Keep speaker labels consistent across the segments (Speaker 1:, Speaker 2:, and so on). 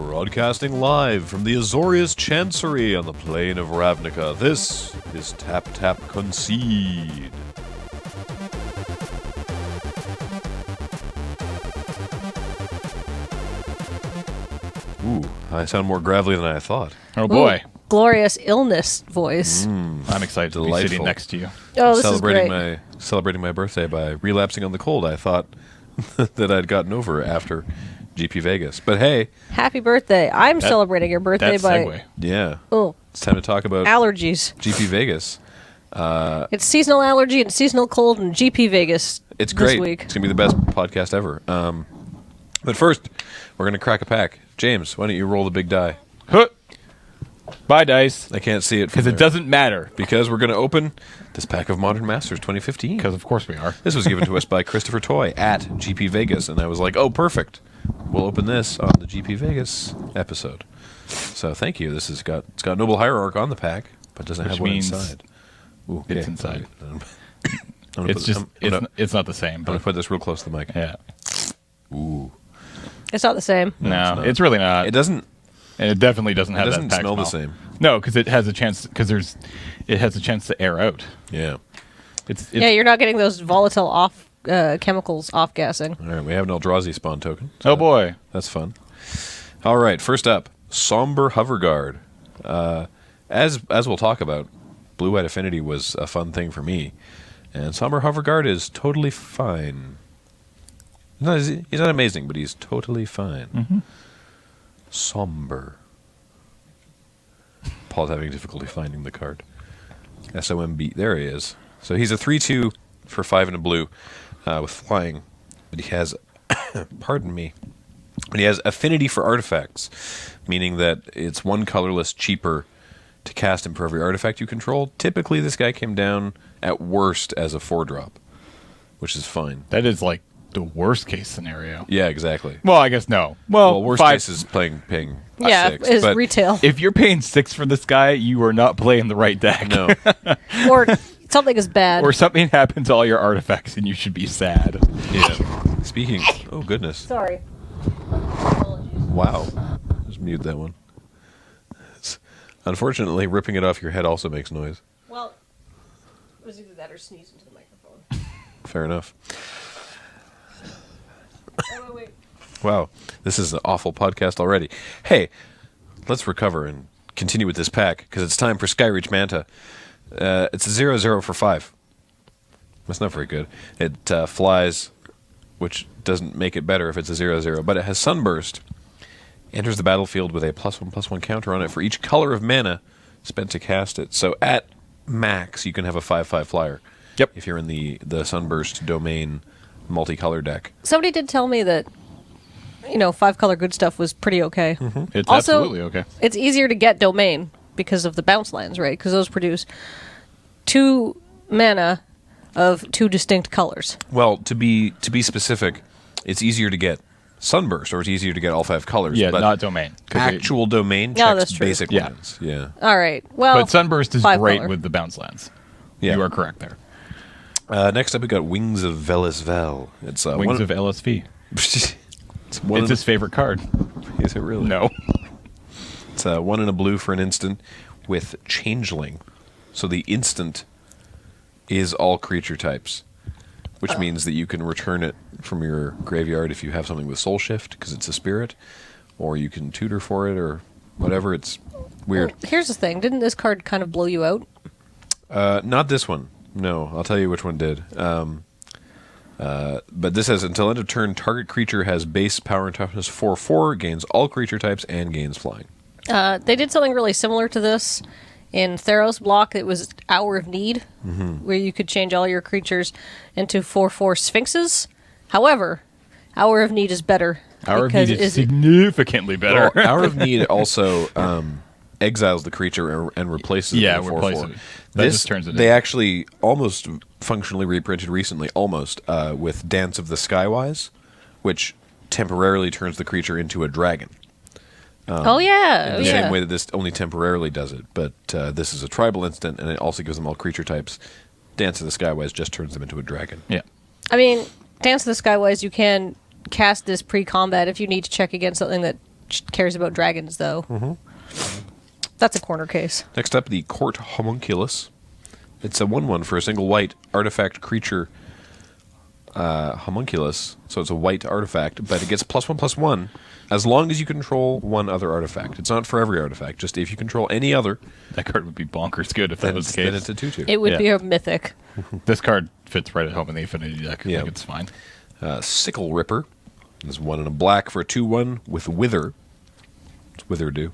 Speaker 1: Broadcasting live from the Azorius Chancery on the plain of Ravnica, this is Tap Tap Concede. Ooh, I sound more gravelly than I thought.
Speaker 2: Oh boy.
Speaker 3: Ooh, glorious illness voice.
Speaker 2: I'm excited to be sitting next to you.
Speaker 3: Oh, this is great.
Speaker 1: Celebrating my birthday by relapsing on the cold. I thought that I'd gotten over after GP Vegas. But hey.
Speaker 3: Happy birthday. I'm celebrating your birthday by...
Speaker 1: Yeah.
Speaker 3: Oh.
Speaker 1: It's time to talk about...
Speaker 3: allergies.
Speaker 1: GP Vegas.
Speaker 3: It's seasonal allergy and seasonal cold and GP Vegas
Speaker 1: It's great.
Speaker 3: this week.
Speaker 1: It's going to be the best podcast ever. But first, we're going to crack a pack. James, why don't you roll the big die?
Speaker 2: Huh. Bye, dice.
Speaker 1: I can't see it.
Speaker 2: Because it doesn't matter.
Speaker 1: Because we're going to open this pack of Modern Masters 2015.
Speaker 2: Because of course we are.
Speaker 1: This was given to us by Christopher Toy at GP Vegas, and I was like, oh, perfect. We'll open this on the GP Vegas episode. So thank you. It's got Noble Hierarch on the pack, but doesn't have one inside. Ooh, okay.
Speaker 2: It's inside.
Speaker 1: It's
Speaker 2: It's not the same.
Speaker 1: I'm going to put this real close to the mic.
Speaker 2: Yeah.
Speaker 1: Ooh.
Speaker 3: It's not the same.
Speaker 2: No, it's really not.
Speaker 1: It doesn't.
Speaker 2: And it definitely doesn't have
Speaker 1: doesn't
Speaker 2: that pack
Speaker 1: smell the same.
Speaker 2: No, because it has a chance. It has a chance to air out.
Speaker 1: Yeah.
Speaker 2: It's
Speaker 3: Yeah, you're not getting those volatile chemicals off gassing.
Speaker 1: All right, we have an Eldrazi spawn token. So
Speaker 2: oh boy,
Speaker 1: that's fun. All right, first up, Somber Hoverguard. As we'll talk about, Blue-White Affinity was a fun thing for me, and Somber Hoverguard is totally fine. He's not amazing, but he's totally fine.
Speaker 2: Mm-hmm.
Speaker 1: Somber. Paul's having difficulty finding the card. SOMB. There he is. So he's a 3/2 for 5 and a blue with flying, but he has, pardon me, but he has affinity for artifacts, meaning that it's one colorless cheaper to cast him for every artifact you control. Typically, this guy came down at worst as a 4-drop, which is fine.
Speaker 2: that is like the worst case scenario.
Speaker 1: Yeah, exactly.
Speaker 2: Well, I guess no. Well,
Speaker 1: Worst
Speaker 2: 5
Speaker 1: case is paying
Speaker 3: Yeah,
Speaker 1: 6.
Speaker 3: is
Speaker 1: but
Speaker 3: retail.
Speaker 2: If you're paying 6 for this guy, you are not playing the right deck.
Speaker 1: No.
Speaker 3: Or something is bad.
Speaker 2: Or something happened to all your artifacts, and you should be sad.
Speaker 1: Yeah. Speaking. Oh goodness.
Speaker 3: Sorry.
Speaker 1: Wow. Just mute that one. Unfortunately, ripping it off your head also makes noise.
Speaker 3: Well, it was either that or sneeze into the microphone.
Speaker 1: Fair enough.
Speaker 3: Oh, wait.
Speaker 1: Wow. This is an awful podcast already. Hey, let's recover and continue with this pack, because it's time for Skyreach Manta. It's a 0/0 for 5. That's not very good. It flies, which doesn't make it better if it's a 0/0, but it has Sunburst. Enters the battlefield with a +1/+1 counter on it for each color of mana spent to cast it. So at max, you can have a 5/5 flyer.
Speaker 2: Yep.
Speaker 1: If you're in the Sunburst domain multicolor deck.
Speaker 3: Somebody did tell me that, 5-color good stuff was pretty okay.
Speaker 1: Mm-hmm.
Speaker 2: It's
Speaker 3: Also,
Speaker 2: absolutely okay.
Speaker 3: It's easier to get domain because of the bounce lands, right? Because those produce 2 mana of 2 distinct colors.
Speaker 1: Well, to be specific, it's easier to get Sunburst, or it's easier to get all 5 colors.
Speaker 2: Yeah,
Speaker 1: but
Speaker 2: not domain.
Speaker 1: Actual domain
Speaker 3: No,
Speaker 1: checks
Speaker 3: that's true.
Speaker 1: basic
Speaker 2: Yeah.
Speaker 1: lands. Yeah.
Speaker 3: All right. Well,
Speaker 2: But Sunburst is
Speaker 3: 5-color.
Speaker 2: great with the bounce lands.
Speaker 1: Yeah.
Speaker 2: You are correct there.
Speaker 1: Next up, we got Wings of Velisvel. It's
Speaker 2: Wings of LSV.
Speaker 1: it's
Speaker 2: His favorite card.
Speaker 1: Is it really?
Speaker 2: No.
Speaker 1: It's 1 and a blue for an instant with Changeling. So the instant is all creature types, which means that you can return it from your graveyard if you have something with Soul Shift, because it's a spirit, or you can tutor for it, or whatever. It's weird.
Speaker 3: well, here's the thing. Didn't this card kind of blow you out?
Speaker 1: Not this one. No, I'll tell you which one did. But this says, until end of turn, target creature has base power and toughness 4/4, gains all creature types, and gains flying.
Speaker 3: They did something really similar to this in Theros block. It was Hour of Need, where you could change all your creatures into 4/4 Sphinxes. However, Hour of Need is better.
Speaker 2: Hour of
Speaker 3: because
Speaker 2: Need is significantly better.
Speaker 1: Well, Hour of Need also exiles the creature and replaces it with a 4/4.
Speaker 2: replace it. That just turns it
Speaker 1: They
Speaker 2: in.
Speaker 1: actually almost functionally reprinted recently, with Dance of the Skywise, which temporarily turns the creature into a dragon.
Speaker 3: oh, yeah.
Speaker 1: In the same way that this only temporarily does it. But this is a tribal instant, and it also gives them all creature types. Dance of the Skywise just turns them into a dragon.
Speaker 2: Yeah.
Speaker 3: I mean, Dance of the Skywise, you can cast this pre-combat if you need to check against something that cares about dragons, though. That's a corner case.
Speaker 1: Next up, the Court Homunculus. It's a 1/1 for a single white artifact creature homunculus. So it's a white artifact, but it gets +1/+1 as long as you control one other artifact. It's not for every artifact, just if you control any other.
Speaker 2: That card would be bonkers good if that
Speaker 1: Then,
Speaker 2: was the
Speaker 1: then
Speaker 2: case.
Speaker 1: it's a 2/2.
Speaker 3: It would
Speaker 2: Yeah.
Speaker 3: be a mythic.
Speaker 2: This card fits right at home in the Affinity deck.
Speaker 1: Yeah.
Speaker 2: Like, it's fine.
Speaker 1: Sickle Ripper. There's 1 and a black for a 2/1 with Wither. What's Wither do?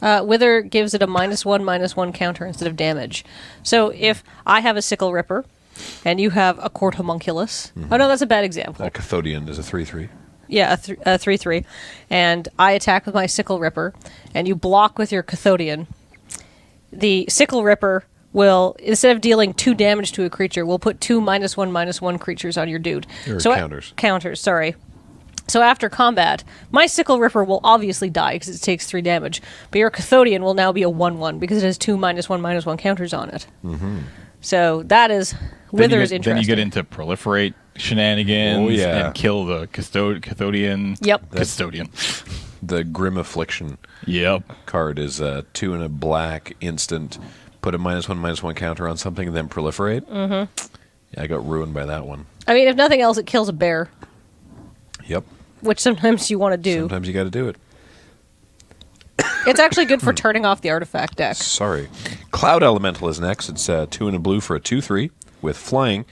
Speaker 3: Wither gives it a -1/-1 counter instead of damage. So if I have a Sickle Ripper and you have a Court Homunculus. Oh, no, that's a bad example.
Speaker 1: Cathodian is a 3/3.
Speaker 3: Yeah, a 3/3. And I attack with my Sickle Ripper, and you block with your Cathodian. The Sickle Ripper will, instead of dealing 2 damage to a creature, will put 2 -1/-1 creatures on your dude.
Speaker 1: Or
Speaker 3: So
Speaker 1: counters.
Speaker 3: Counters, sorry. So after combat, my Sickle Ripper will obviously die because it takes 3 damage, but your Cathodian will now be a 1/1 because it has 2 -1/-1 counters on it. So that is Wither is interesting.
Speaker 2: Then you get into proliferate shenanigans
Speaker 1: Oh, yeah.
Speaker 2: and kill the Cathodian.
Speaker 3: Yep.
Speaker 2: Custodian.
Speaker 1: The Grim Affliction
Speaker 2: Yep.
Speaker 1: card is 2 and a black instant. Put a -1/-1 counter on something and then proliferate. Mm-hmm. Yeah, I got ruined by that one.
Speaker 3: I mean, if nothing else, it kills a bear,
Speaker 1: Yep.
Speaker 3: which sometimes you want to do.
Speaker 1: Sometimes you got to do it.
Speaker 3: It's actually good for turning off the artifact deck.
Speaker 1: Sorry. Cloud Elemental is next. It's 2 and a blue for a 2/3 with flying,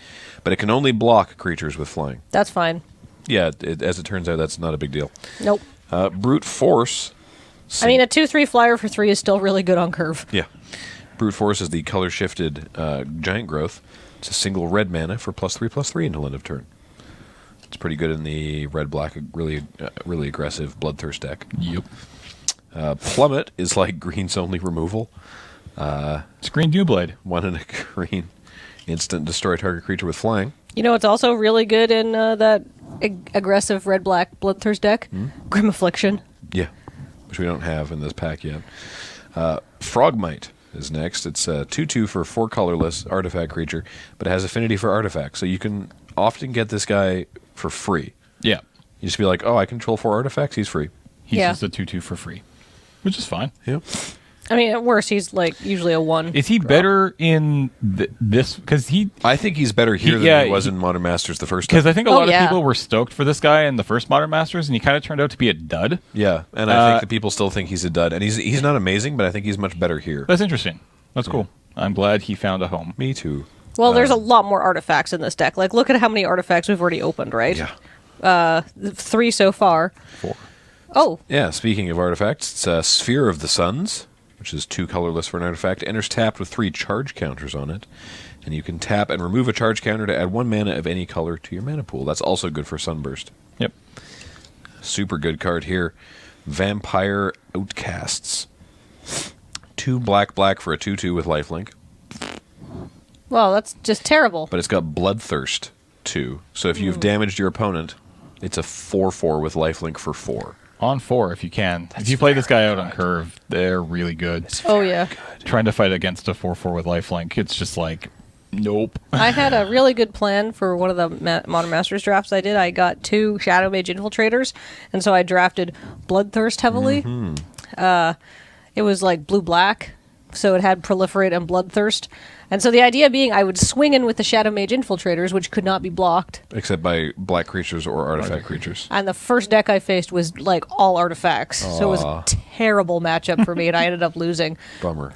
Speaker 1: but it can only block creatures with flying.
Speaker 3: That's fine.
Speaker 1: Yeah, as it turns out, that's not a big deal.
Speaker 3: Nope.
Speaker 1: Brute Force.
Speaker 3: I mean, a 2/3 flyer for 3 is still really good on curve.
Speaker 1: Yeah. Brute Force is the color shifted giant growth. It's a single red mana for +3/+3 until end of turn. It's pretty good in the red-black, really aggressive Bloodthirst deck.
Speaker 2: Yep.
Speaker 1: Plummet is like green's only removal.
Speaker 2: It's Green Dewblade.
Speaker 1: 1 and a green. Instant destroy target creature with flying.
Speaker 3: You know, it's also really good in that aggressive red-black Bloodthirst deck. Grim Affliction.
Speaker 1: Yeah. Which we don't have in this pack yet. Frogmite is next. It's 2/2 for 4 colorless artifact creature, but it has affinity for artifacts. So you can often get this guy for free.
Speaker 2: Yeah.
Speaker 1: You just be like, oh, I control 4 artifacts. He's free.
Speaker 2: He's
Speaker 3: Yeah.
Speaker 2: just a 2/2 for free, which is fine.
Speaker 1: Yep.
Speaker 3: I mean, at worst, he's like usually a 1.
Speaker 2: Is he better in this? Because
Speaker 1: I think he's better here than he was in Modern Masters the first time.
Speaker 2: Because I think a
Speaker 3: Oh,
Speaker 2: lot of
Speaker 3: yeah.
Speaker 2: people were stoked for this guy in the first Modern Masters, and he kind of turned out to be a dud.
Speaker 1: Yeah, and I think that people still think he's a dud. And he's not amazing, but I think he's much better here.
Speaker 2: That's interesting. That's cool. I'm glad he found a home.
Speaker 1: Me too.
Speaker 3: Well, there's a lot more artifacts in this deck. Like, look at how many artifacts we've already opened, right?
Speaker 1: Yeah.
Speaker 3: 3 so far.
Speaker 1: 4.
Speaker 3: Oh,
Speaker 1: Yeah, speaking of artifacts, it's a Sphere of the Suns, which is 2 colorless for an artifact. Enters tapped with 3 charge counters on it. And you can tap and remove a charge counter to add 1 mana of any color to your mana pool. That's also good for Sunburst.
Speaker 2: Yep.
Speaker 1: Super good card here. Vampire Outcasts. 2 black for a 2/2 with lifelink.
Speaker 3: well, that's just terrible.
Speaker 1: But it's got Bloodthirst too. So if you've damaged your opponent, it's a 4/4 with lifelink for 4.
Speaker 2: On 4 if you can. If you play this guy out on curve, they're really good.
Speaker 3: Oh, yeah.
Speaker 2: Trying to fight against a 4/4 with lifelink, it's just like, nope.
Speaker 3: I had a really good plan for one of the Modern Masters drafts I did. I got 2 Shadow Mage Infiltrators, and so I drafted Bloodthirst heavily. It was like blue-black, so it had Proliferate and Bloodthirst. And so the idea being I would swing in with the Shadow Mage Infiltrators, which could not be blocked.
Speaker 1: Except by black creatures or artifact creatures.
Speaker 3: And the first deck I faced was like all artifacts. So it was a terrible matchup for me, and I ended up losing.
Speaker 1: Bummer.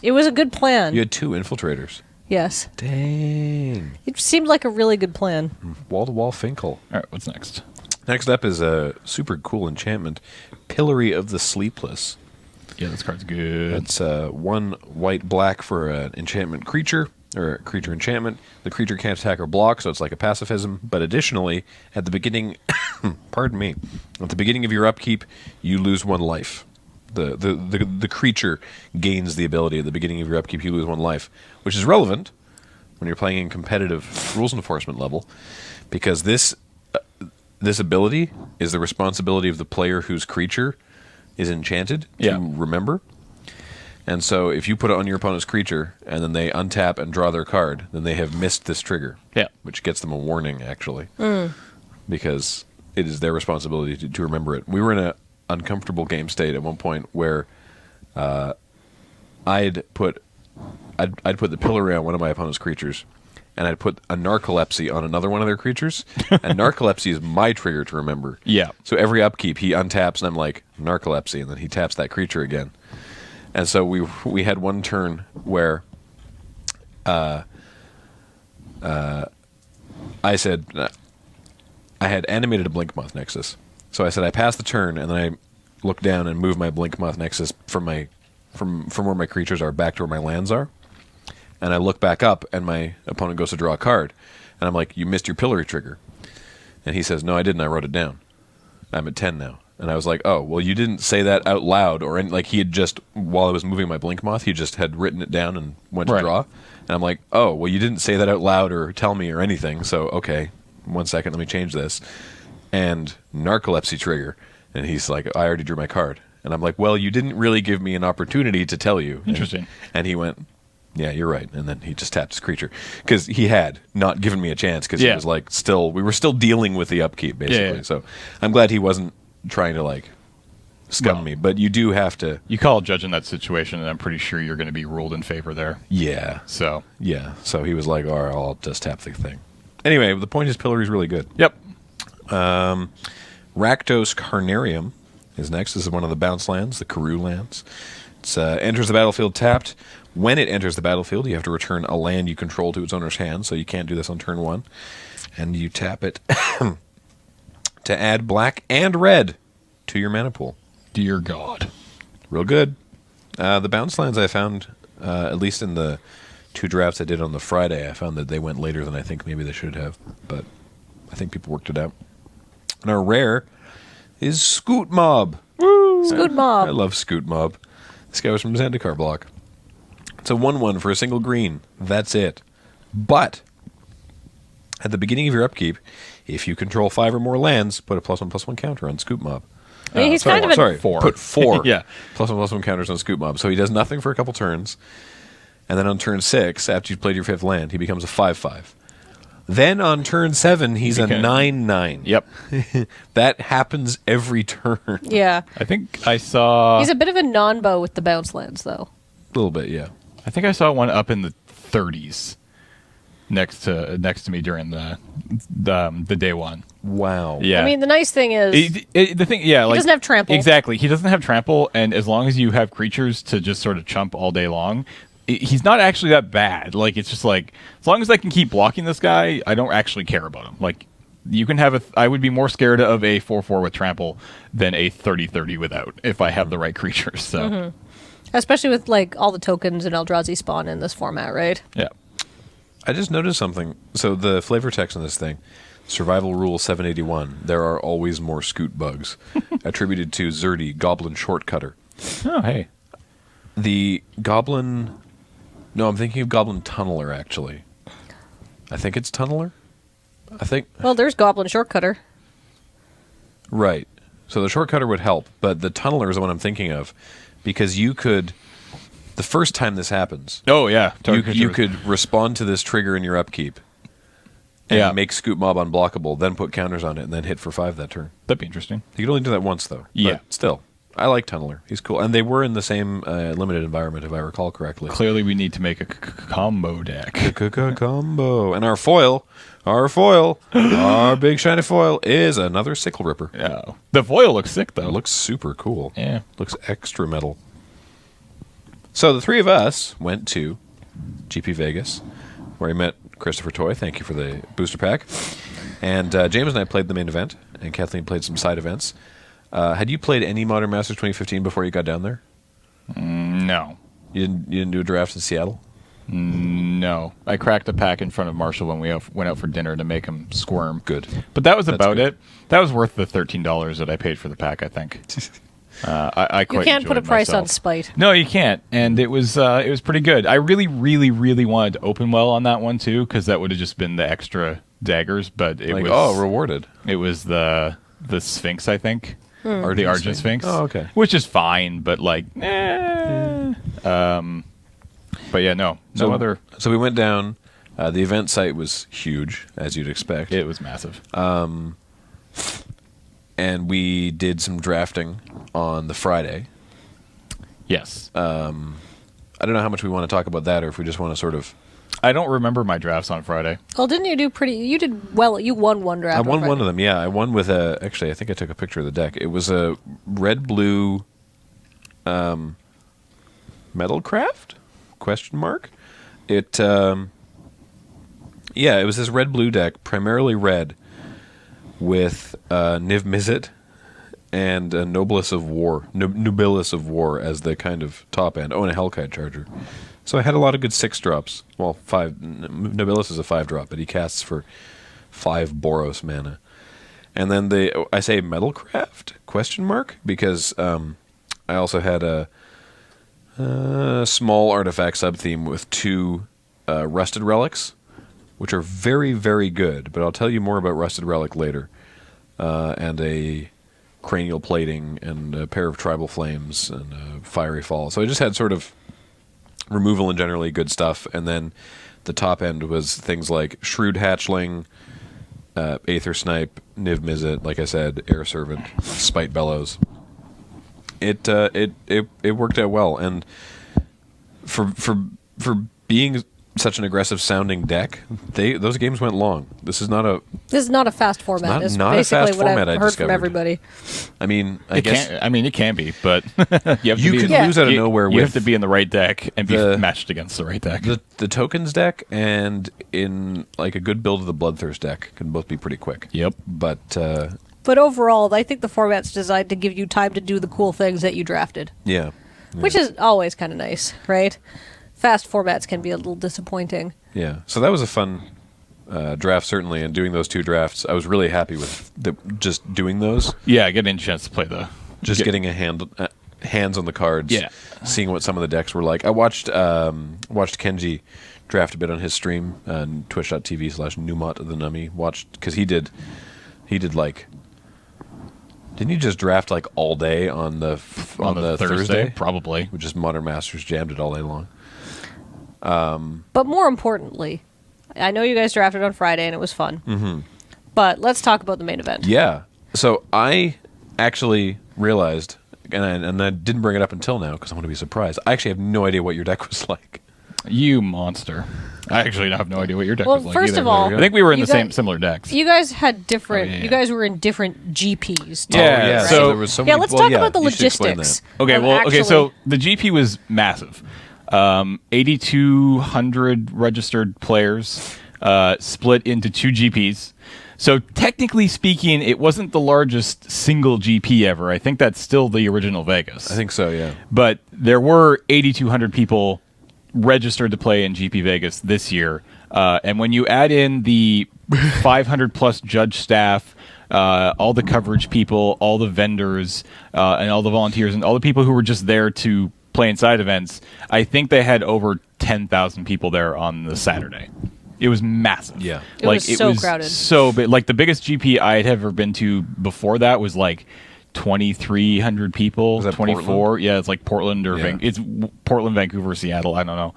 Speaker 3: It was a good plan.
Speaker 1: You had 2 infiltrators.
Speaker 3: Yes.
Speaker 1: Dang.
Speaker 3: It seemed like a really good plan.
Speaker 1: Wall-to-wall Finkel.
Speaker 2: All right, what's next?
Speaker 1: Next up is a super cool enchantment. Pillory of the Sleepless.
Speaker 2: Yeah, this card's good.
Speaker 1: It's 1 white-black for an enchantment creature, or a creature enchantment. The creature can't attack or block, so it's like a pacifism. But additionally, at the beginning, pardon me, at the beginning of your upkeep, you lose 1 life. The creature gains the ability at the beginning of your upkeep, you lose 1 life, which is relevant when you're playing in competitive rules enforcement level, because this ability is the responsibility of the player whose creature is enchanted to remember. And so if you put it on your opponent's creature and then they untap and draw their card, then they have missed this trigger.
Speaker 2: Yeah.
Speaker 1: Which gets them a warning, actually. Because it is their responsibility to remember it. We were in uncomfortable game state at one point where I'd put the pillory on one of my opponent's creatures, and I'd put a narcolepsy on another one of their creatures. And narcolepsy is my trigger to remember.
Speaker 2: Yeah.
Speaker 1: So every upkeep, he untaps, and I'm like, narcolepsy, and then he taps that creature again. And so we had one turn where I said I had animated a Blinkmoth Nexus. So I said I passed the turn, and then I looked down and moved my Blinkmoth Nexus from where my creatures are back to where my lands are. And I look back up, and my opponent goes to draw a card. And I'm like, you missed your pillory trigger. And he says, no, I didn't. I wrote it down. I'm at 10 now. And I was like, oh, well, you didn't say that out loud. Or like he had just, while I was moving my Blinkmoth, he just had written it down and went to draw. And I'm like, oh, well, you didn't say that out loud or tell me or anything. So, okay, 1 second, let me change this. And narcolepsy trigger. And he's like, I already drew my card. And I'm like, well, you didn't really give me an opportunity to tell you.
Speaker 2: Interesting.
Speaker 1: And he went, yeah, you're right. And then he just tapped his creature. Because he had not given me a chance, because he was like, we were still dealing with the upkeep, basically.
Speaker 2: Yeah.
Speaker 1: So I'm glad he wasn't trying to, like, scum me. But you do have to...
Speaker 2: You call a judge in that situation, and I'm pretty sure you're going to be ruled in favor there.
Speaker 1: Yeah.
Speaker 2: So.
Speaker 1: Yeah. So he was like, all right, I'll just tap the thing. Anyway, the point is Pillory's really good.
Speaker 2: Yep.
Speaker 1: Rakdos Carnarium is next. This is one of the bounce lands, the Karoo lands. It enters the battlefield tapped. When it enters the battlefield, you have to return a land you control to its owner's hand, so you can't do this on turn 1. And you tap it to add black and red to your mana pool.
Speaker 2: Dear God.
Speaker 1: Real good. The bounce lands I found, at least in the 2 drafts I did on the Friday, I found that they went later than I think maybe they should have. But I think people worked it out. And our rare is Scoot Mob.
Speaker 3: Woo! Scoot Mob.
Speaker 1: I love Scoot Mob. This guy was from Zendikar block. It's a 1/1 for a single green. That's it. But at the beginning of your upkeep, if you control 5 or more lands, put a +1/+1 counter on Scoot Mob.
Speaker 3: I mean, he's kind of a...
Speaker 2: 4.
Speaker 1: Put 4
Speaker 2: yeah.
Speaker 1: +1/+1 counters on Scoot Mob. So he does nothing for a couple turns. And then on turn 6, after you've played your 5th land, he becomes a 5/5. Then on turn 7, he's a 9/9.
Speaker 2: Yep.
Speaker 1: That happens every turn.
Speaker 3: Yeah.
Speaker 2: I think I saw...
Speaker 3: He's a bit of a non-bow with the bounce lands, though.
Speaker 1: A little bit, yeah.
Speaker 2: I think I saw one up in the 30s next to me during the day one.
Speaker 1: Wow.
Speaker 2: Yeah.
Speaker 3: I mean, the nice thing is...
Speaker 2: the thing, yeah,
Speaker 3: he doesn't have trample.
Speaker 2: Exactly. He doesn't have trample, and as long as you have creatures to just sort of chump all day long, he's not actually that bad. Like, it's just like, as long as I can keep blocking this guy, I don't actually care about him. Like, you can have I would be more scared of a 4/4 with trample than a 30/30 without, if I have the right creatures. So...
Speaker 3: Mm-hmm. Especially with, like, all the tokens and Eldrazi spawn in this format, right?
Speaker 2: Yeah.
Speaker 1: I just noticed something. So the flavor text on this thing, Survival Rule 781, there are always more Scoot bugs, attributed to Zerdy, Goblin Shortcutter.
Speaker 2: Oh, hey.
Speaker 1: The Goblin... No, I'm thinking of Goblin Tunneler, actually. I think it's Tunneler? I think...
Speaker 3: Well, there's Goblin Shortcutter.
Speaker 1: Right. So the Shortcutter would help, but the Tunneler is the one I'm thinking of. Because you could, the first time this happens,
Speaker 2: Oh, yeah.
Speaker 1: you could respond to this trigger in your upkeep and make Scoot Mob unblockable, then put counters on it, and then hit for 5 that turn.
Speaker 2: That'd be interesting.
Speaker 1: You could only do that once, though.
Speaker 2: Yeah.
Speaker 1: But still, I like Tunneler. He's cool. And they were in the same limited environment, if I recall correctly.
Speaker 2: Clearly, we need to make a combo deck.
Speaker 1: Combo. And our foil, our big shiny foil, is another Sickle Ripper.
Speaker 2: Yeah. The foil looks sick, though.
Speaker 1: It looks super cool.
Speaker 2: Yeah.
Speaker 1: Looks extra metal. So the 3 of us went to GP Vegas, where we met Christopher Toy. Thank you for the booster pack. And James and I played the main event, and Kathleen played some side events. Had you played any Modern Masters 2015 before you got down there?
Speaker 2: No.
Speaker 1: You didn't do a draft in Seattle?
Speaker 2: No. I cracked a pack in front of Marshall when we went out for dinner to make him squirm.
Speaker 1: Good.
Speaker 2: But that was about
Speaker 1: good.
Speaker 2: it. That was worth the $13 that I paid for the pack, I think. I quite
Speaker 3: You can't put a
Speaker 2: enjoyed
Speaker 3: price on
Speaker 2: myself.
Speaker 3: spite.
Speaker 2: No, you can't. And it was pretty good. I really, really, really wanted to open well on that one, too, because that would have just been the extra daggers. But it was...
Speaker 1: rewarded.
Speaker 2: It was the Sphinx, I think.
Speaker 1: Or
Speaker 2: The Argent Sphinx.
Speaker 1: Oh, okay.
Speaker 2: Which is fine, but like, but yeah, no other.
Speaker 1: So we went down. The event site was huge, as you'd expect.
Speaker 2: It was massive.
Speaker 1: and we did some drafting on the Friday.
Speaker 2: Yes.
Speaker 1: I don't know how much we want to talk about that, or if we just want to sort of.
Speaker 2: I don't remember my drafts on Friday.
Speaker 3: Well, didn't you do pretty? You did well. You won one draft.
Speaker 1: I won
Speaker 3: on
Speaker 1: one
Speaker 3: Friday.
Speaker 1: of them. Yeah, I won with a. Actually, I think I took a picture of the deck. It was a red-blue Metalcraft? Question mark. It. Yeah, it was this red-blue deck, primarily red, with Niv Mizzet and a Nobilis of War as the kind of top end. Oh, and a Hellkite Charger. So I had a lot of good 6-drops. Well, 5. Nobilis is a 5-drop, but he casts for 5 Boros mana. And then I say Metalcraft? Question mark? Because I also had a small artifact sub-theme with 2 Rusted Relics, which are very, very good, but I'll tell you more about Rusted Relic later. And a Cranial Plating, and a pair of Tribal Flames, and a Fiery Fall. So I just had sort of removal and generally good stuff, and then the top end was things like Shrewd Hatchling, Aether Snipe, Niv Mizzet, like I said, Air Servant, Spite Bellows. It worked out well, and for being such an aggressive sounding deck, those games went long. This is not a
Speaker 3: fast format.
Speaker 1: It's
Speaker 3: Is
Speaker 1: not a
Speaker 3: basically
Speaker 1: fast
Speaker 3: what
Speaker 1: format,
Speaker 3: I've
Speaker 1: I
Speaker 3: heard
Speaker 1: discovered.
Speaker 3: from everybody.
Speaker 1: I mean, I guess
Speaker 2: It can be, but you
Speaker 1: can lose out of nowhere.
Speaker 2: You
Speaker 1: with
Speaker 2: have to be in the right deck and be matched against the right deck.
Speaker 1: the tokens deck, and in like a good build of the Bloodthirst deck can both be pretty quick.
Speaker 2: Yep.
Speaker 1: But
Speaker 3: But overall, I think the format's designed to give you time to do the cool things that you drafted,
Speaker 1: yeah.
Speaker 3: which is always kind of nice, right? Fast formats can be a little disappointing.
Speaker 1: Yeah, so that was a fun draft, certainly, and doing those 2 drafts, I was really happy with just doing those.
Speaker 2: Yeah, getting a chance to play
Speaker 1: Getting a hands on the cards,
Speaker 2: Yeah.
Speaker 1: seeing what some of the decks were like. I watched Kenji draft a bit on his stream on twitch.tv/Numot the Nummy. Watched, because he did like. Didn't you just draft like all day on the Thursday?
Speaker 2: Probably.
Speaker 1: We just Modern Masters jammed it all day long.
Speaker 3: But more importantly, I know you guys drafted on Friday and it was fun. Mm-hmm. But let's talk about the main event.
Speaker 1: Yeah. So I actually realized, and I didn't bring it up until now because I want to be surprised. I actually have no idea what your deck was like.
Speaker 2: You monster. I actually have no idea what your deck
Speaker 3: Well,
Speaker 2: was like
Speaker 3: first
Speaker 2: either.
Speaker 3: of all,
Speaker 2: I think we were in
Speaker 3: you
Speaker 2: the
Speaker 3: guys-
Speaker 2: similar decks.
Speaker 3: You guys had different.
Speaker 2: Oh, yeah.
Speaker 3: You guys were in different GPs. Too,
Speaker 2: Yeah,
Speaker 1: yeah.
Speaker 3: right?
Speaker 2: so-
Speaker 1: there was so
Speaker 3: yeah,
Speaker 1: many.
Speaker 3: let's
Speaker 1: well,
Speaker 3: talk
Speaker 1: yeah,
Speaker 3: about the
Speaker 1: you should explain
Speaker 3: logistics.
Speaker 1: that.
Speaker 2: Okay,
Speaker 3: of
Speaker 2: well,
Speaker 3: actually-
Speaker 2: so the GP was massive. 8,200 registered players split into 2 GPs. So technically speaking, it wasn't the largest single GP ever. I think that's still the original Vegas.
Speaker 1: I think so, yeah.
Speaker 2: But there were 8,200 people registered to play in GP Vegas this year. And when you add in the 500 plus judge staff, all the coverage people, all the vendors, and all the volunteers, and all the people who were just there to play inside events, I think they had over 10,000 people there on the Saturday. It was massive.
Speaker 1: Yeah.
Speaker 3: It was so crowded.
Speaker 2: So big. Like the biggest GP I had ever been to before that was like 2,300 people.
Speaker 1: Was that
Speaker 2: 24.
Speaker 1: Portland?
Speaker 2: Yeah, it's like Portland or
Speaker 1: Yeah.
Speaker 2: It's Portland, Vancouver, Seattle. I don't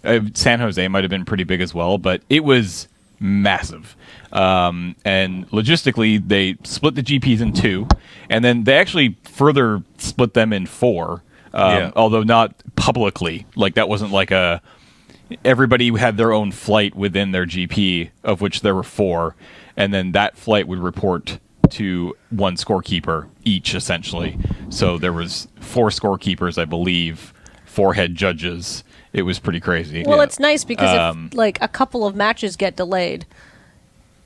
Speaker 2: know. San Jose might have been pretty big as well, but it was massive. And logistically, they split the GPs in 2, and then they actually further split them in 4.
Speaker 1: Yeah.
Speaker 2: Although not publicly. Like that wasn't like a. Everybody had their own flight within their GP, of which there were 4, and then that flight would report to one scorekeeper each, essentially. So there was 4 scorekeepers, I believe, 4 head judges. It was pretty crazy.
Speaker 3: Well, it's nice because if like a couple of matches get delayed,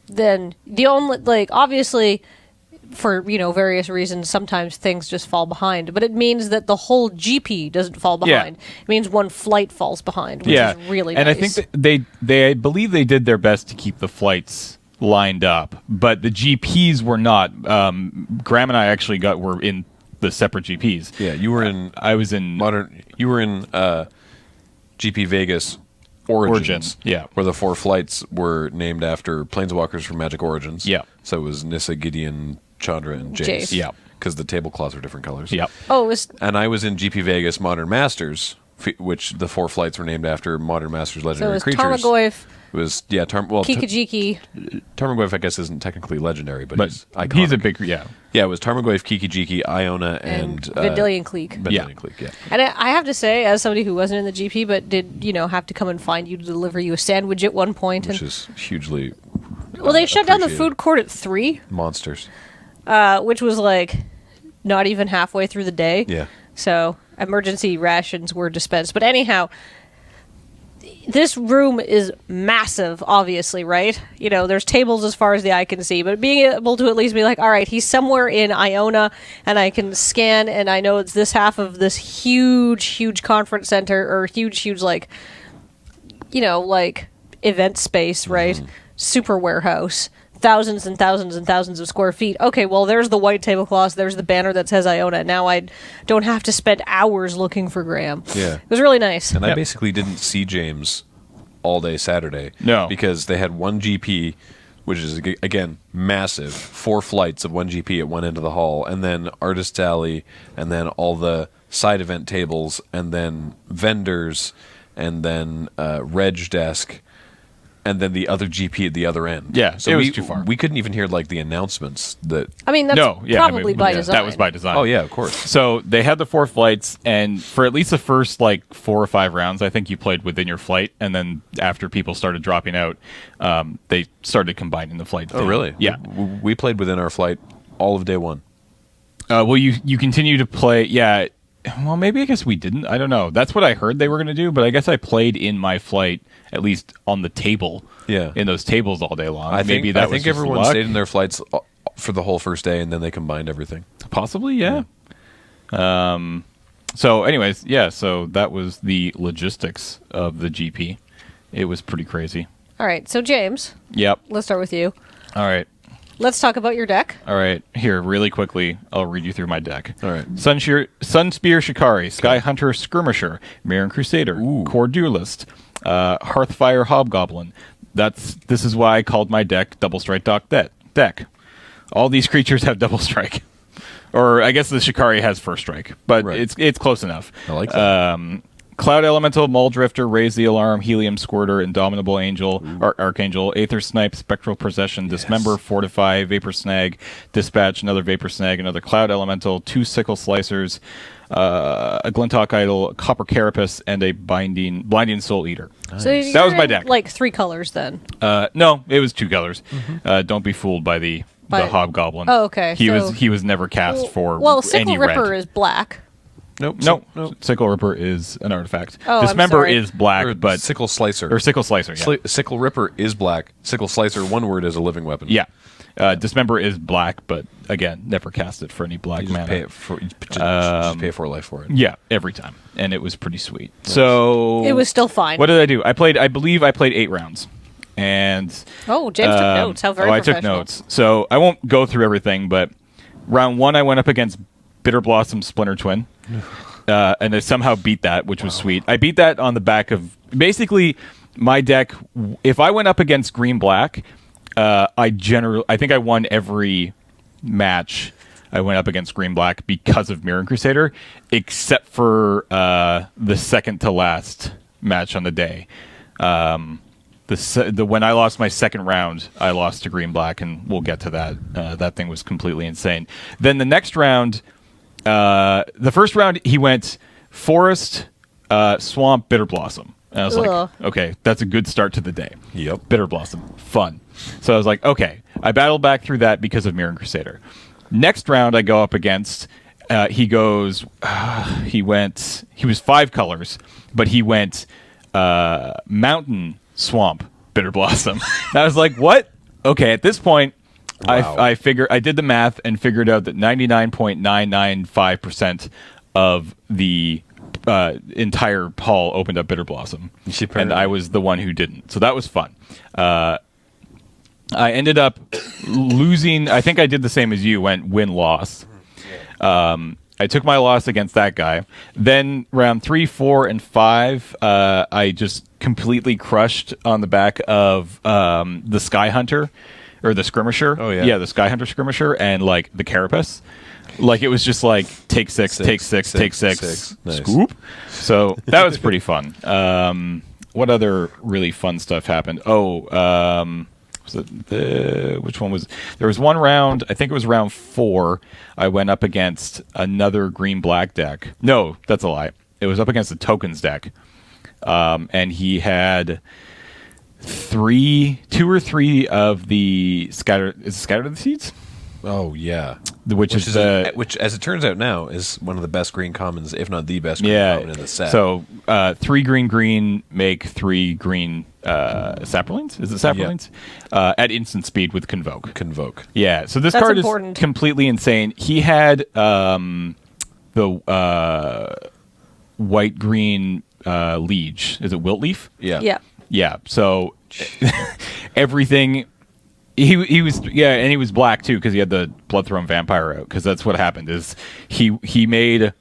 Speaker 3: then the only obviously for various reasons sometimes things just fall behind, but it means that the whole GP doesn't fall behind. It means one flight falls behind, which is really
Speaker 2: and
Speaker 3: nice.
Speaker 2: I think that they I believe they did their best to keep the flights lined up, but the GPs were not. Graham and I actually were in the separate GPs.
Speaker 1: Yeah, you were in
Speaker 2: I was in
Speaker 1: You were in GP Vegas Origins.
Speaker 2: Yeah.
Speaker 1: Where the 4 flights were named after planeswalkers from Magic Origins.
Speaker 2: Yeah.
Speaker 1: So it was Nissa, Gideon, Chandra, and Jace.
Speaker 3: Jace.
Speaker 2: Yeah.
Speaker 1: Because the tablecloths are different colors.
Speaker 2: Yep.
Speaker 3: it was
Speaker 1: And I was in GP Vegas Modern Masters, which the 4 flights were named after Modern Masters
Speaker 3: so it
Speaker 1: legendary
Speaker 3: was
Speaker 1: creatures.
Speaker 3: Tarmogoyf,
Speaker 1: It was
Speaker 3: Kikijiki.
Speaker 1: Tarmogoyf, I guess, isn't technically legendary, but he's iconic.
Speaker 2: he's a big yeah.
Speaker 1: Yeah, it was Tarmogoyf, Kikijiki, Iona, and
Speaker 3: Vendilion Clique.
Speaker 1: Vendilion Clique, yeah.
Speaker 3: And I have to say, as somebody who wasn't in the GP but did, have to come and find you to deliver you a sandwich at one point.
Speaker 1: Which is hugely
Speaker 3: well, they shut down the
Speaker 1: appreciated.
Speaker 3: food court at 3,
Speaker 1: Monsters.
Speaker 3: which was like not even halfway through the day.
Speaker 1: Yeah.
Speaker 3: So emergency rations were dispensed. But anyhow, this room is massive, obviously, right? There's tables as far as the eye can see, but being able to at least be like, all right, he's somewhere in Iona, and I can scan, and I know it's this half of this huge conference center, or huge, like, event space, right? Super warehouse. Thousands and thousands and thousands of square feet. Okay, well, there's the white tablecloths. There's the banner that says Iona. Now I don't have to spend hours looking for Graham.
Speaker 1: Yeah.
Speaker 3: It was really nice.
Speaker 1: And I basically didn't see James all day Saturday.
Speaker 2: No.
Speaker 1: Because they had one GP, which is, again, massive. 4 flights of one GP at one end of the hall, and then Artist Alley, and then all the side event tables, and then vendors, and then Reg Desk, and then the other GP at the other end.
Speaker 2: Yeah,
Speaker 1: so
Speaker 2: it was too far.
Speaker 1: We couldn't even hear the announcements that.
Speaker 3: I mean, that's probably by design.
Speaker 2: That was by design.
Speaker 1: Oh yeah, of course.
Speaker 2: So they had the 4 flights, and for at least the first 4 or 5 rounds, I think you played within your flight, and then after people started dropping out, they started combining the flights.
Speaker 1: Oh really?
Speaker 2: Yeah.
Speaker 1: We played within our flight all of day 1.
Speaker 2: Well, you continue to play. Yeah. Well, maybe I guess we didn't. I don't know. That's what I heard they were going to do, but I guess I played in my flight, at least on the table.
Speaker 1: Yeah.
Speaker 2: In those tables all day long.
Speaker 1: I think everyone
Speaker 2: luck.
Speaker 1: stayed in their flights for the whole first day, and then they combined everything.
Speaker 2: Possibly, yeah. So, anyways, yeah. So that was the logistics of the GP. It was pretty crazy.
Speaker 3: All right, so James.
Speaker 2: Yep.
Speaker 3: Let's start with you.
Speaker 2: All right.
Speaker 3: Let's talk about your deck.
Speaker 2: All right. Here, really quickly, I'll read you through my deck.
Speaker 1: All right.
Speaker 2: Sunspear Shikari, Sky Hunter Skirmisher, Mirren Crusader, Core Duelist, Hearthfire Hobgoblin. This is why I called my deck Double Strike deck. All these creatures have double strike. Or I guess the Shikari has first strike, but
Speaker 1: Right.
Speaker 2: it's close enough.
Speaker 1: I like that.
Speaker 2: Cloud Elemental, Muldrifter, Raise the Alarm, Helium Squirter, Indomitable Angel, Archangel, Aether Snipe, Spectral Procession, Dismember, Fortify, Vapor Snag, Dispatch, another Vapor Snag, another Cloud Elemental, 2 Sickle Slicers, a Glintock Idol, a Copper Carapace, and a Blinding Soul Eater.
Speaker 3: So
Speaker 2: That was my deck.
Speaker 3: 3 colors then.
Speaker 2: No, it was 2 colors. Don't be fooled by the Hobgoblin.
Speaker 3: Oh, okay.
Speaker 2: He was never cast for
Speaker 3: Sickle
Speaker 2: any
Speaker 3: Ripper
Speaker 2: red.
Speaker 3: is black.
Speaker 1: Nope.
Speaker 2: Nope. Sickle Ripper is an artifact.
Speaker 3: Oh, I'm
Speaker 2: Dismember
Speaker 3: sorry.
Speaker 2: is black,
Speaker 1: Or
Speaker 2: but
Speaker 1: Sickle Slicer.
Speaker 2: or Sickle Slicer. Yeah.
Speaker 1: Sickle Ripper is black. Sickle Slicer, one word, is a living weapon.
Speaker 2: Yeah. Dismember is black, but again, never cast it for any black
Speaker 1: You just
Speaker 2: mana.
Speaker 1: pay it for just pay 4 life for it.
Speaker 2: Yeah, every time, and it was pretty sweet. So
Speaker 3: It was still fine.
Speaker 2: What did I do? I believe I played 8 rounds, and
Speaker 3: Oh, James took notes. How very
Speaker 2: I took
Speaker 3: professional.
Speaker 2: notes. So I won't go through everything, but round 1 I went up against Bitter Blossom Splinter Twin. And I somehow beat that, which was sweet. I beat that on the back of basically my deck. If I went up against green black, I think I won every match I went up against green black because of Mirren Crusader, except for the second to last match on the day. When I lost my second round, I lost to green black, and we'll get to that. That thing was completely insane. Then the next round. The first round, he went Forest, Swamp, Bitter Blossom. And I was like, okay, that's a good start to the day.
Speaker 1: Yep.
Speaker 2: Bitter Blossom. Fun. So I was like, okay. I battled back through that because of Mirren Crusader. Next round, I go up against, he was 5 colors, but he went Mountain, Swamp, Bitter Blossom. And I was like, what? Okay, at this point,
Speaker 1: Wow.
Speaker 2: I did the math and figured out that 99.995% of the entire hall opened up Bitter Blossom, and I was the one who didn't. So that was fun. I ended up losing. I think I did the same as you. Went win-loss. I took my loss against that guy. Then round 3, 4, and 5, I just completely crushed on the back of the Sky Hunter. Or the Skirmisher.
Speaker 1: Oh, yeah.
Speaker 2: Yeah, the Sky Hunter Skirmisher and, the Carapace. It was just take 6, take 6, take 6,
Speaker 1: Nice.
Speaker 2: scoop. So that was pretty fun. what other really fun stuff happened? Was it which one was? There was one round. I think it was round 4. I went up against another green-black deck. No, that's a lie. It was up against a tokens deck, and he had 2 or 3 of the scattered the seeds.
Speaker 1: Oh yeah,
Speaker 2: Which
Speaker 1: is which, as it turns out now, is one of the best green commons, if not the best green common in the set.
Speaker 2: So 3 green make 3 green Saprolines. Is it Saprolines? Yeah. At instant speed with Convoke. Yeah. So this card
Speaker 3: important.
Speaker 2: is completely insane. He had the white green Liege. Is it Wiltleaf?
Speaker 1: Yeah.
Speaker 3: Yeah.
Speaker 2: Yeah. So everything. He was and he was black too because he had the Bloodthrone Vampire out, because that's what happened is he made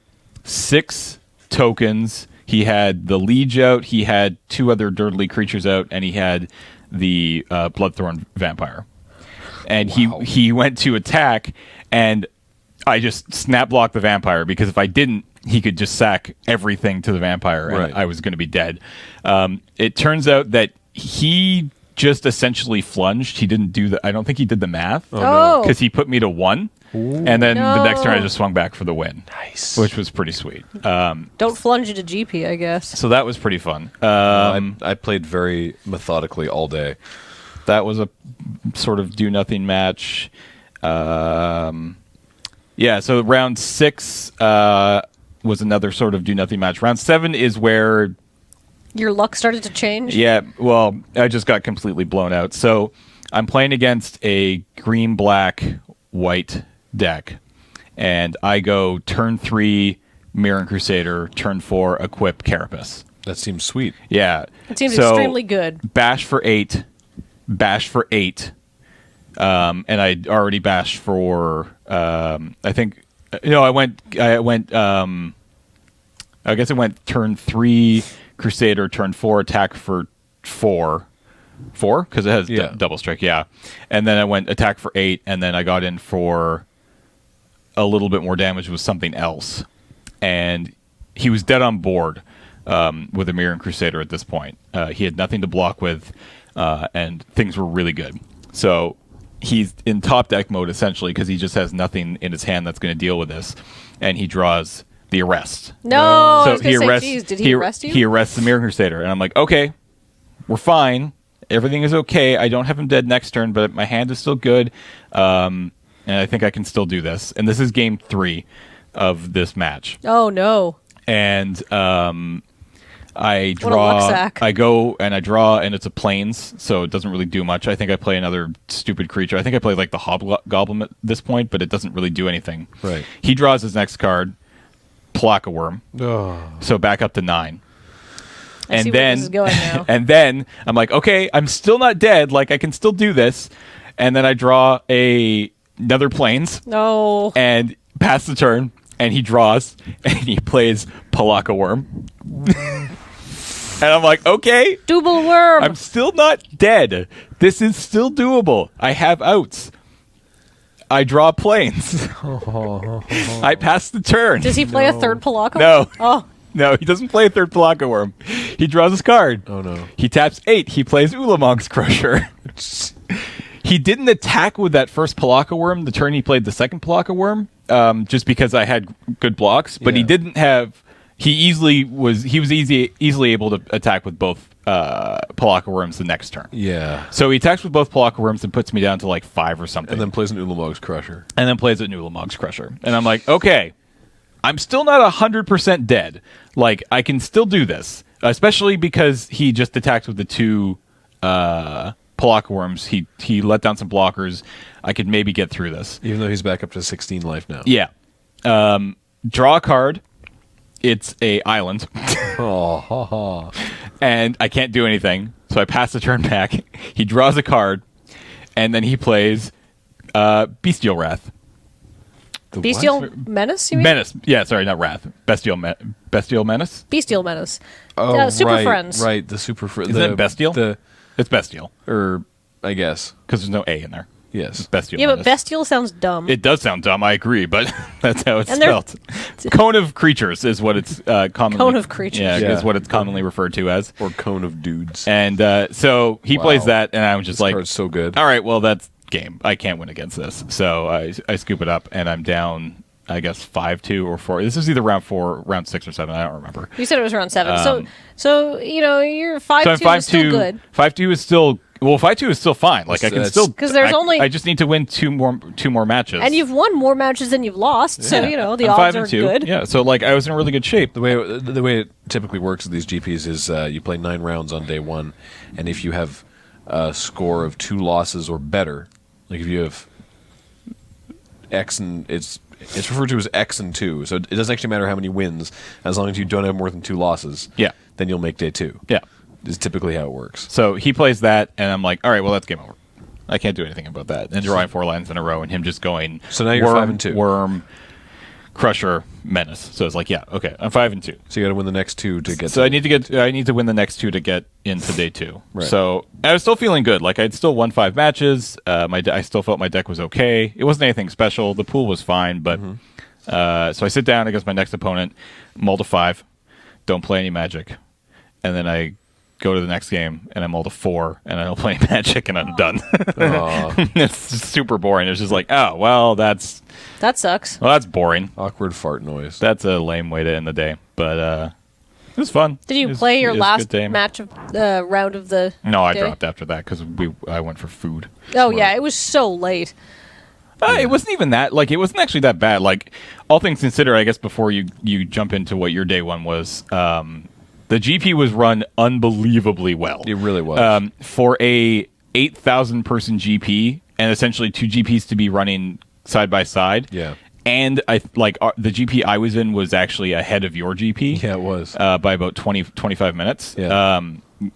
Speaker 2: 6 tokens. He had the Liege out, he had 2 other dirtly creatures out, and he had the Bloodthorn Vampire. And he went to attack, and I just snap blocked the Vampire, because if I didn't, he could just sack everything to the Vampire, and I was going to be dead. It turns out that he just essentially flunged. He didn't do I don't think he did the math.
Speaker 3: Oh.
Speaker 2: Because he put me to 1. Ooh. And then the next turn I just swung back for the win.
Speaker 1: Nice.
Speaker 2: Which was pretty sweet.
Speaker 3: Don't flunge into GP, I guess.
Speaker 2: So that was pretty fun.
Speaker 1: I played very methodically all day.
Speaker 2: That was a sort of do-nothing match. So round 6 was another sort of do-nothing match. Round 7 is where...
Speaker 3: Your luck started to change?
Speaker 2: Yeah, well, I just got completely blown out. So I'm playing against a green-black-white deck, and I go turn 3 Mirren Crusader, turn 4 equip Carapace.
Speaker 1: That seems sweet.
Speaker 2: Yeah.
Speaker 3: It seems extremely good.
Speaker 2: Bash for 8. And I already bashed for I guess I went turn 3 Crusader, turn 4 attack for 4 because it has double strike, and then I went attack for 8, and then I got in for a little bit more damage with something else, and he was dead on board with a Mirren Crusader at this point. He had nothing to block with, and things were really good. So he's in top deck mode essentially because he just has nothing in his hand that's going to deal with this, and he draws the arrest.
Speaker 3: No,
Speaker 2: so
Speaker 3: I was gonna say, geez, did he arrest you?
Speaker 2: He arrests the Mirren Crusader, and I'm like, okay, we're fine. Everything is okay. I don't have him dead next turn, but my hand is still good, and I think I can still do this. And this is game 3 of this match.
Speaker 3: Oh no!
Speaker 2: And I draw.
Speaker 3: What a luck sack.
Speaker 2: I go and I draw, and it's a plains, so it doesn't really do much. I think I play another stupid creature. I think I play like the Hobgoblin at this point, but it doesn't really do anything.
Speaker 1: Right.
Speaker 2: He draws his next card. Pluck a worm. So back up to 9.
Speaker 3: I see where this is going now.
Speaker 2: And then I'm like, okay, I'm still not dead. Like, I can still do this. And then I draw another plains.
Speaker 3: No.
Speaker 2: And pass the turn. And he draws. And he plays Palaka Worm. And I'm like, okay.
Speaker 3: Double worm.
Speaker 2: I'm still not dead. This is still doable. I have outs. I draw planes. I pass the turn.
Speaker 3: Does he play a third Palaka?
Speaker 2: No.
Speaker 3: Oh.
Speaker 2: No, he doesn't play a third Palaka Worm. He draws his card.
Speaker 1: Oh, no.
Speaker 2: He taps 8. He plays Ulamog's Crusher. He didn't attack with that first Palaka Worm the turn he played the second Palaka Worm, just because I had good blocks, but he didn't have... He was easily able to attack with both Palaka Worms the next turn.
Speaker 1: Yeah.
Speaker 2: So he attacks with both Palaka Worms and puts me down to like 5 or something.
Speaker 1: And then plays an Ulamog's Crusher.
Speaker 2: And I'm like, okay, I'm still not 100% dead. Like, I can still do this, especially because he just attacked with the 2 Palaka Worms. He let down some blockers. I could maybe get through this.
Speaker 1: Even though he's back up to 16 life now.
Speaker 2: Yeah. Draw a card. It's a island. And I can't do anything. So I pass the turn back. He draws a card. And then he plays Bestial Wrath.
Speaker 3: Bestial Menace, you mean?
Speaker 2: Menace. Yeah, sorry, not Wrath. Bestial Menace?
Speaker 3: Bestial Menace.
Speaker 1: Oh,
Speaker 3: Super Friends.
Speaker 1: Right, the Super Friends.
Speaker 2: Isn't it Bestial? It's Bestial.
Speaker 1: Or, I guess.
Speaker 2: Because there's no A in there.
Speaker 1: Yes.
Speaker 2: Bestial
Speaker 3: Yeah, but
Speaker 2: Menace.
Speaker 3: bestial sounds dumb.
Speaker 2: It does sound dumb, I agree, but that's how it's
Speaker 3: And they're-
Speaker 2: spelled. Cone of creatures is what it's commonly.
Speaker 3: Cone of creatures.
Speaker 2: Yeah,
Speaker 1: Yeah.
Speaker 2: is what it's commonly referred to as.
Speaker 1: Or Cone of Dudes.
Speaker 2: And so he plays
Speaker 1: Wow.
Speaker 2: that, and I'm just
Speaker 1: This
Speaker 2: like,
Speaker 1: card's so good.
Speaker 2: all right, well, that's game. I can't win against this. So I scoop it up, and I'm down, I guess, 5-2 or 4. This is either round 4, round 6 or 7. I don't remember.
Speaker 3: You said it was around 7. So you're 5-2
Speaker 2: So I'm
Speaker 3: is still
Speaker 2: 5-2.
Speaker 3: good.
Speaker 2: 5-2 is still... Well, 5-2 is still fine. Like, I can
Speaker 1: That's-
Speaker 2: still...
Speaker 3: 'Cause there's
Speaker 2: I just need to win two more matches.
Speaker 3: And you've won more matches than you've lost, so the
Speaker 2: I'm
Speaker 3: odds
Speaker 2: 5
Speaker 3: are
Speaker 2: and 2.
Speaker 3: good.
Speaker 2: Yeah, so, like, I was in really good shape.
Speaker 1: The way it typically works with these GPs is you play 9 rounds on day 1, and if you have a score of 2 losses or better, like if you have X and it's referred to as X and 2, so it doesn't actually matter how many wins as long as you don't have more than 2 losses.
Speaker 2: Yeah.
Speaker 1: Then you'll make day 2.
Speaker 2: Yeah.
Speaker 1: Is typically how it works.
Speaker 2: So he plays that, and I'm like, all right, well, that's game over. I can't do anything about that. And drawing 4 lines in a row, and him just going.
Speaker 1: So now you're
Speaker 2: worm,
Speaker 1: 5 and 2.
Speaker 2: Worm, Crusher, Menace. So it's like, yeah, okay, I'm 5 and 2.
Speaker 1: So you got to win the next 2 to get.
Speaker 2: So I need to win the next 2 to get into day 2.
Speaker 1: Right.
Speaker 2: So I was still feeling good. Like I'd still won 5 matches. I still felt my deck was okay. It wasn't anything special. The pool was fine, but so I sit down against my next opponent, mull to 5, don't play any Magic, and then I go to the next game and I mull to 4 and I don't play any Magic and I'm done. It's just super boring. It's just like, oh well,
Speaker 3: That sucks.
Speaker 2: that's boring.
Speaker 1: Awkward fart noise.
Speaker 2: That's a lame way to end the day, but it was fun.
Speaker 3: Did you
Speaker 2: It was-
Speaker 3: play your
Speaker 2: it was a
Speaker 3: last
Speaker 2: good day.
Speaker 3: match of the round of the
Speaker 2: No, I
Speaker 3: day?
Speaker 2: dropped after that because I went for food.
Speaker 3: Oh, yeah, it was so late.
Speaker 2: It wasn't even that. Like, it wasn't actually that bad. Like, all things considered, I guess before you jump into what your day 1 was, the GP was run unbelievably well.
Speaker 1: It really was.
Speaker 2: For a 8,000 person GP and essentially 2 GPs to be running side by side.
Speaker 1: Yeah.
Speaker 2: And the GP I was in was actually ahead of your GP.
Speaker 1: Yeah, it was.
Speaker 2: By about 25 minutes.
Speaker 1: Yeah.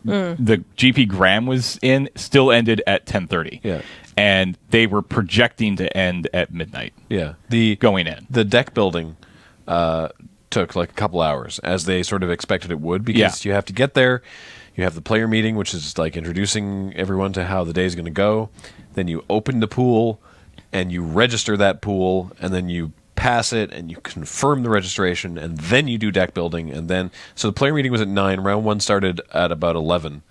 Speaker 2: The GP Graham was in still ended at 10:30.
Speaker 1: Yeah.
Speaker 2: And they were projecting to end at midnight.
Speaker 1: Yeah.
Speaker 2: Going in.
Speaker 1: The deck building took like a couple hours, as they sort of expected it would, because you have to get there. You have the player meeting, which is like introducing everyone to how the day is going to go. Then you open the pool, and you register that pool, and then you pass it, and you confirm the registration, and then you do deck building, and then so the player meeting was at 9. Round 1 started at about 11.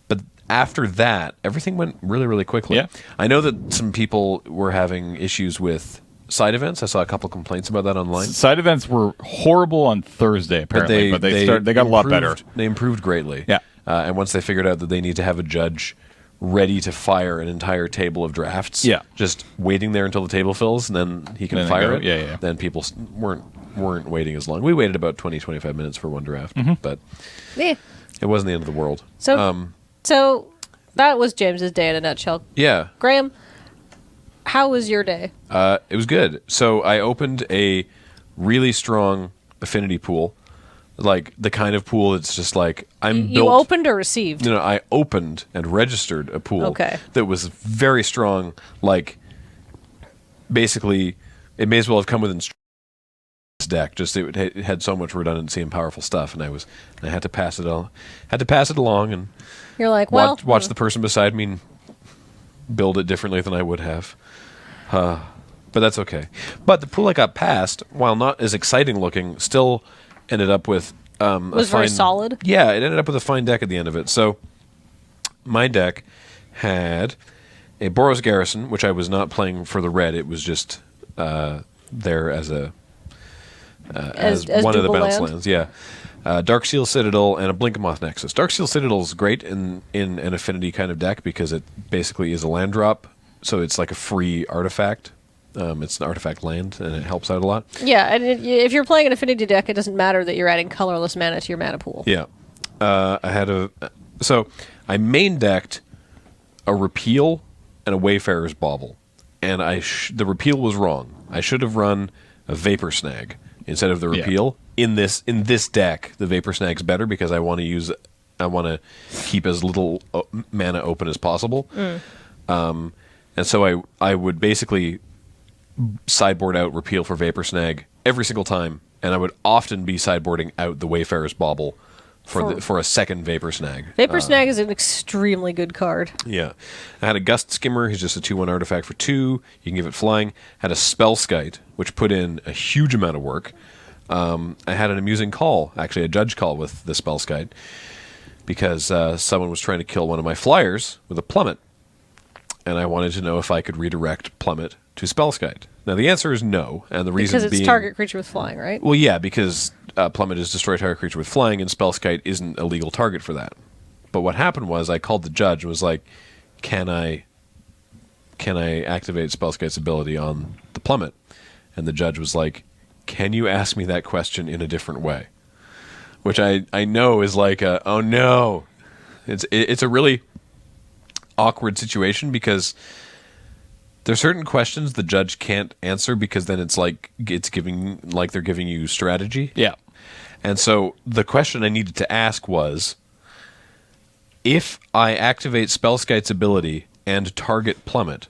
Speaker 1: But after that, everything went really, really quickly.
Speaker 2: Yeah.
Speaker 1: I know that some people were having issues with side events. I saw a couple complaints about that online.
Speaker 2: Side events were horrible on Thursday, apparently, but they got a lot better.
Speaker 1: They improved greatly.
Speaker 2: Yeah.
Speaker 1: And once they figured out that they need to have a judge ready to fire an entire table of drafts,
Speaker 2: Yeah.
Speaker 1: just waiting there until the table fills, and then he can
Speaker 2: Then they
Speaker 1: fire
Speaker 2: go.
Speaker 1: it.
Speaker 2: Yeah.
Speaker 1: Then people weren't waiting as long. We waited about 20-25 minutes for one draft,
Speaker 2: Mm-hmm.
Speaker 1: but
Speaker 3: Yeah.
Speaker 1: it wasn't the end of the world.
Speaker 3: So that was James's day in a nutshell.
Speaker 1: Yeah.
Speaker 3: Graham, how was your day?
Speaker 1: It was good. So I opened a really strong affinity pool, like the kind of pool that's just like
Speaker 3: You
Speaker 1: built.
Speaker 3: opened or received?
Speaker 1: No, I opened and registered a pool
Speaker 3: Okay.
Speaker 1: that was very strong. Like, basically, it may as well have come with this deck. Just it had so much redundancy and powerful stuff, and I had to pass it on. Had to pass it along and
Speaker 3: You're like, well,
Speaker 1: watch the person beside me build it differently than I would have. But that's okay. But the pool I got passed, while not as exciting looking, still ended up with
Speaker 3: was very solid.
Speaker 1: Yeah, it ended up with a fine deck at the end of it. So my deck had a Boros Garrison, which I was not playing for the red. It was just there as a as one of the
Speaker 3: Double
Speaker 1: bounce
Speaker 3: land?
Speaker 1: lands. Yeah. Darksteel Citadel and a Blink-of-Moth Nexus. Darksteel Citadel is great in an affinity kind of deck because it basically is a land drop, so it's like a free artifact. It's an artifact land, and it helps out a lot.
Speaker 3: Yeah, and if you're playing an affinity deck, it doesn't matter that you're adding colorless mana to your mana pool.
Speaker 1: Yeah. So I main decked a Repeal and a Wayfarer's Bauble, and the Repeal was wrong. I should have run a Vapor Snag instead of the Repeal. In this deck, the Vapor Snag's better because I want to keep as little mana open as possible. And so I would basically sideboard out Repeal for Vapor Snag every single time, and I would often be sideboarding out the Wayfarer's Bauble for a second Vapor Snag.
Speaker 3: Vapor Snag is an extremely good card.
Speaker 1: Yeah. I had a Gust Skimmer. He's just a 2/1 artifact for 2. You can give it flying. Had a Spellskite, which put in a huge amount of work. I had an amusing call, actually a judge call with the Spellskite, because someone was trying to kill one of my flyers with a Plummet, and I wanted to know if I could redirect Plummet to Spellskite. Now, the answer is no, and the reason
Speaker 3: Because it's target creature with flying, right?
Speaker 1: Well, yeah, because Plummet is destroy target creature with flying, and Spellskite isn't a legal target for that. But what happened was I called the judge and was like, can I activate Spellskite's ability on the Plummet? And the judge was like, can you ask me that question in a different way? Which I know is like oh no. It's a really awkward situation because there's certain questions the judge can't answer because then it's like they're giving you strategy.
Speaker 2: Yeah.
Speaker 1: And so the question I needed to ask was, if I activate Spellskite's ability and target Plummet,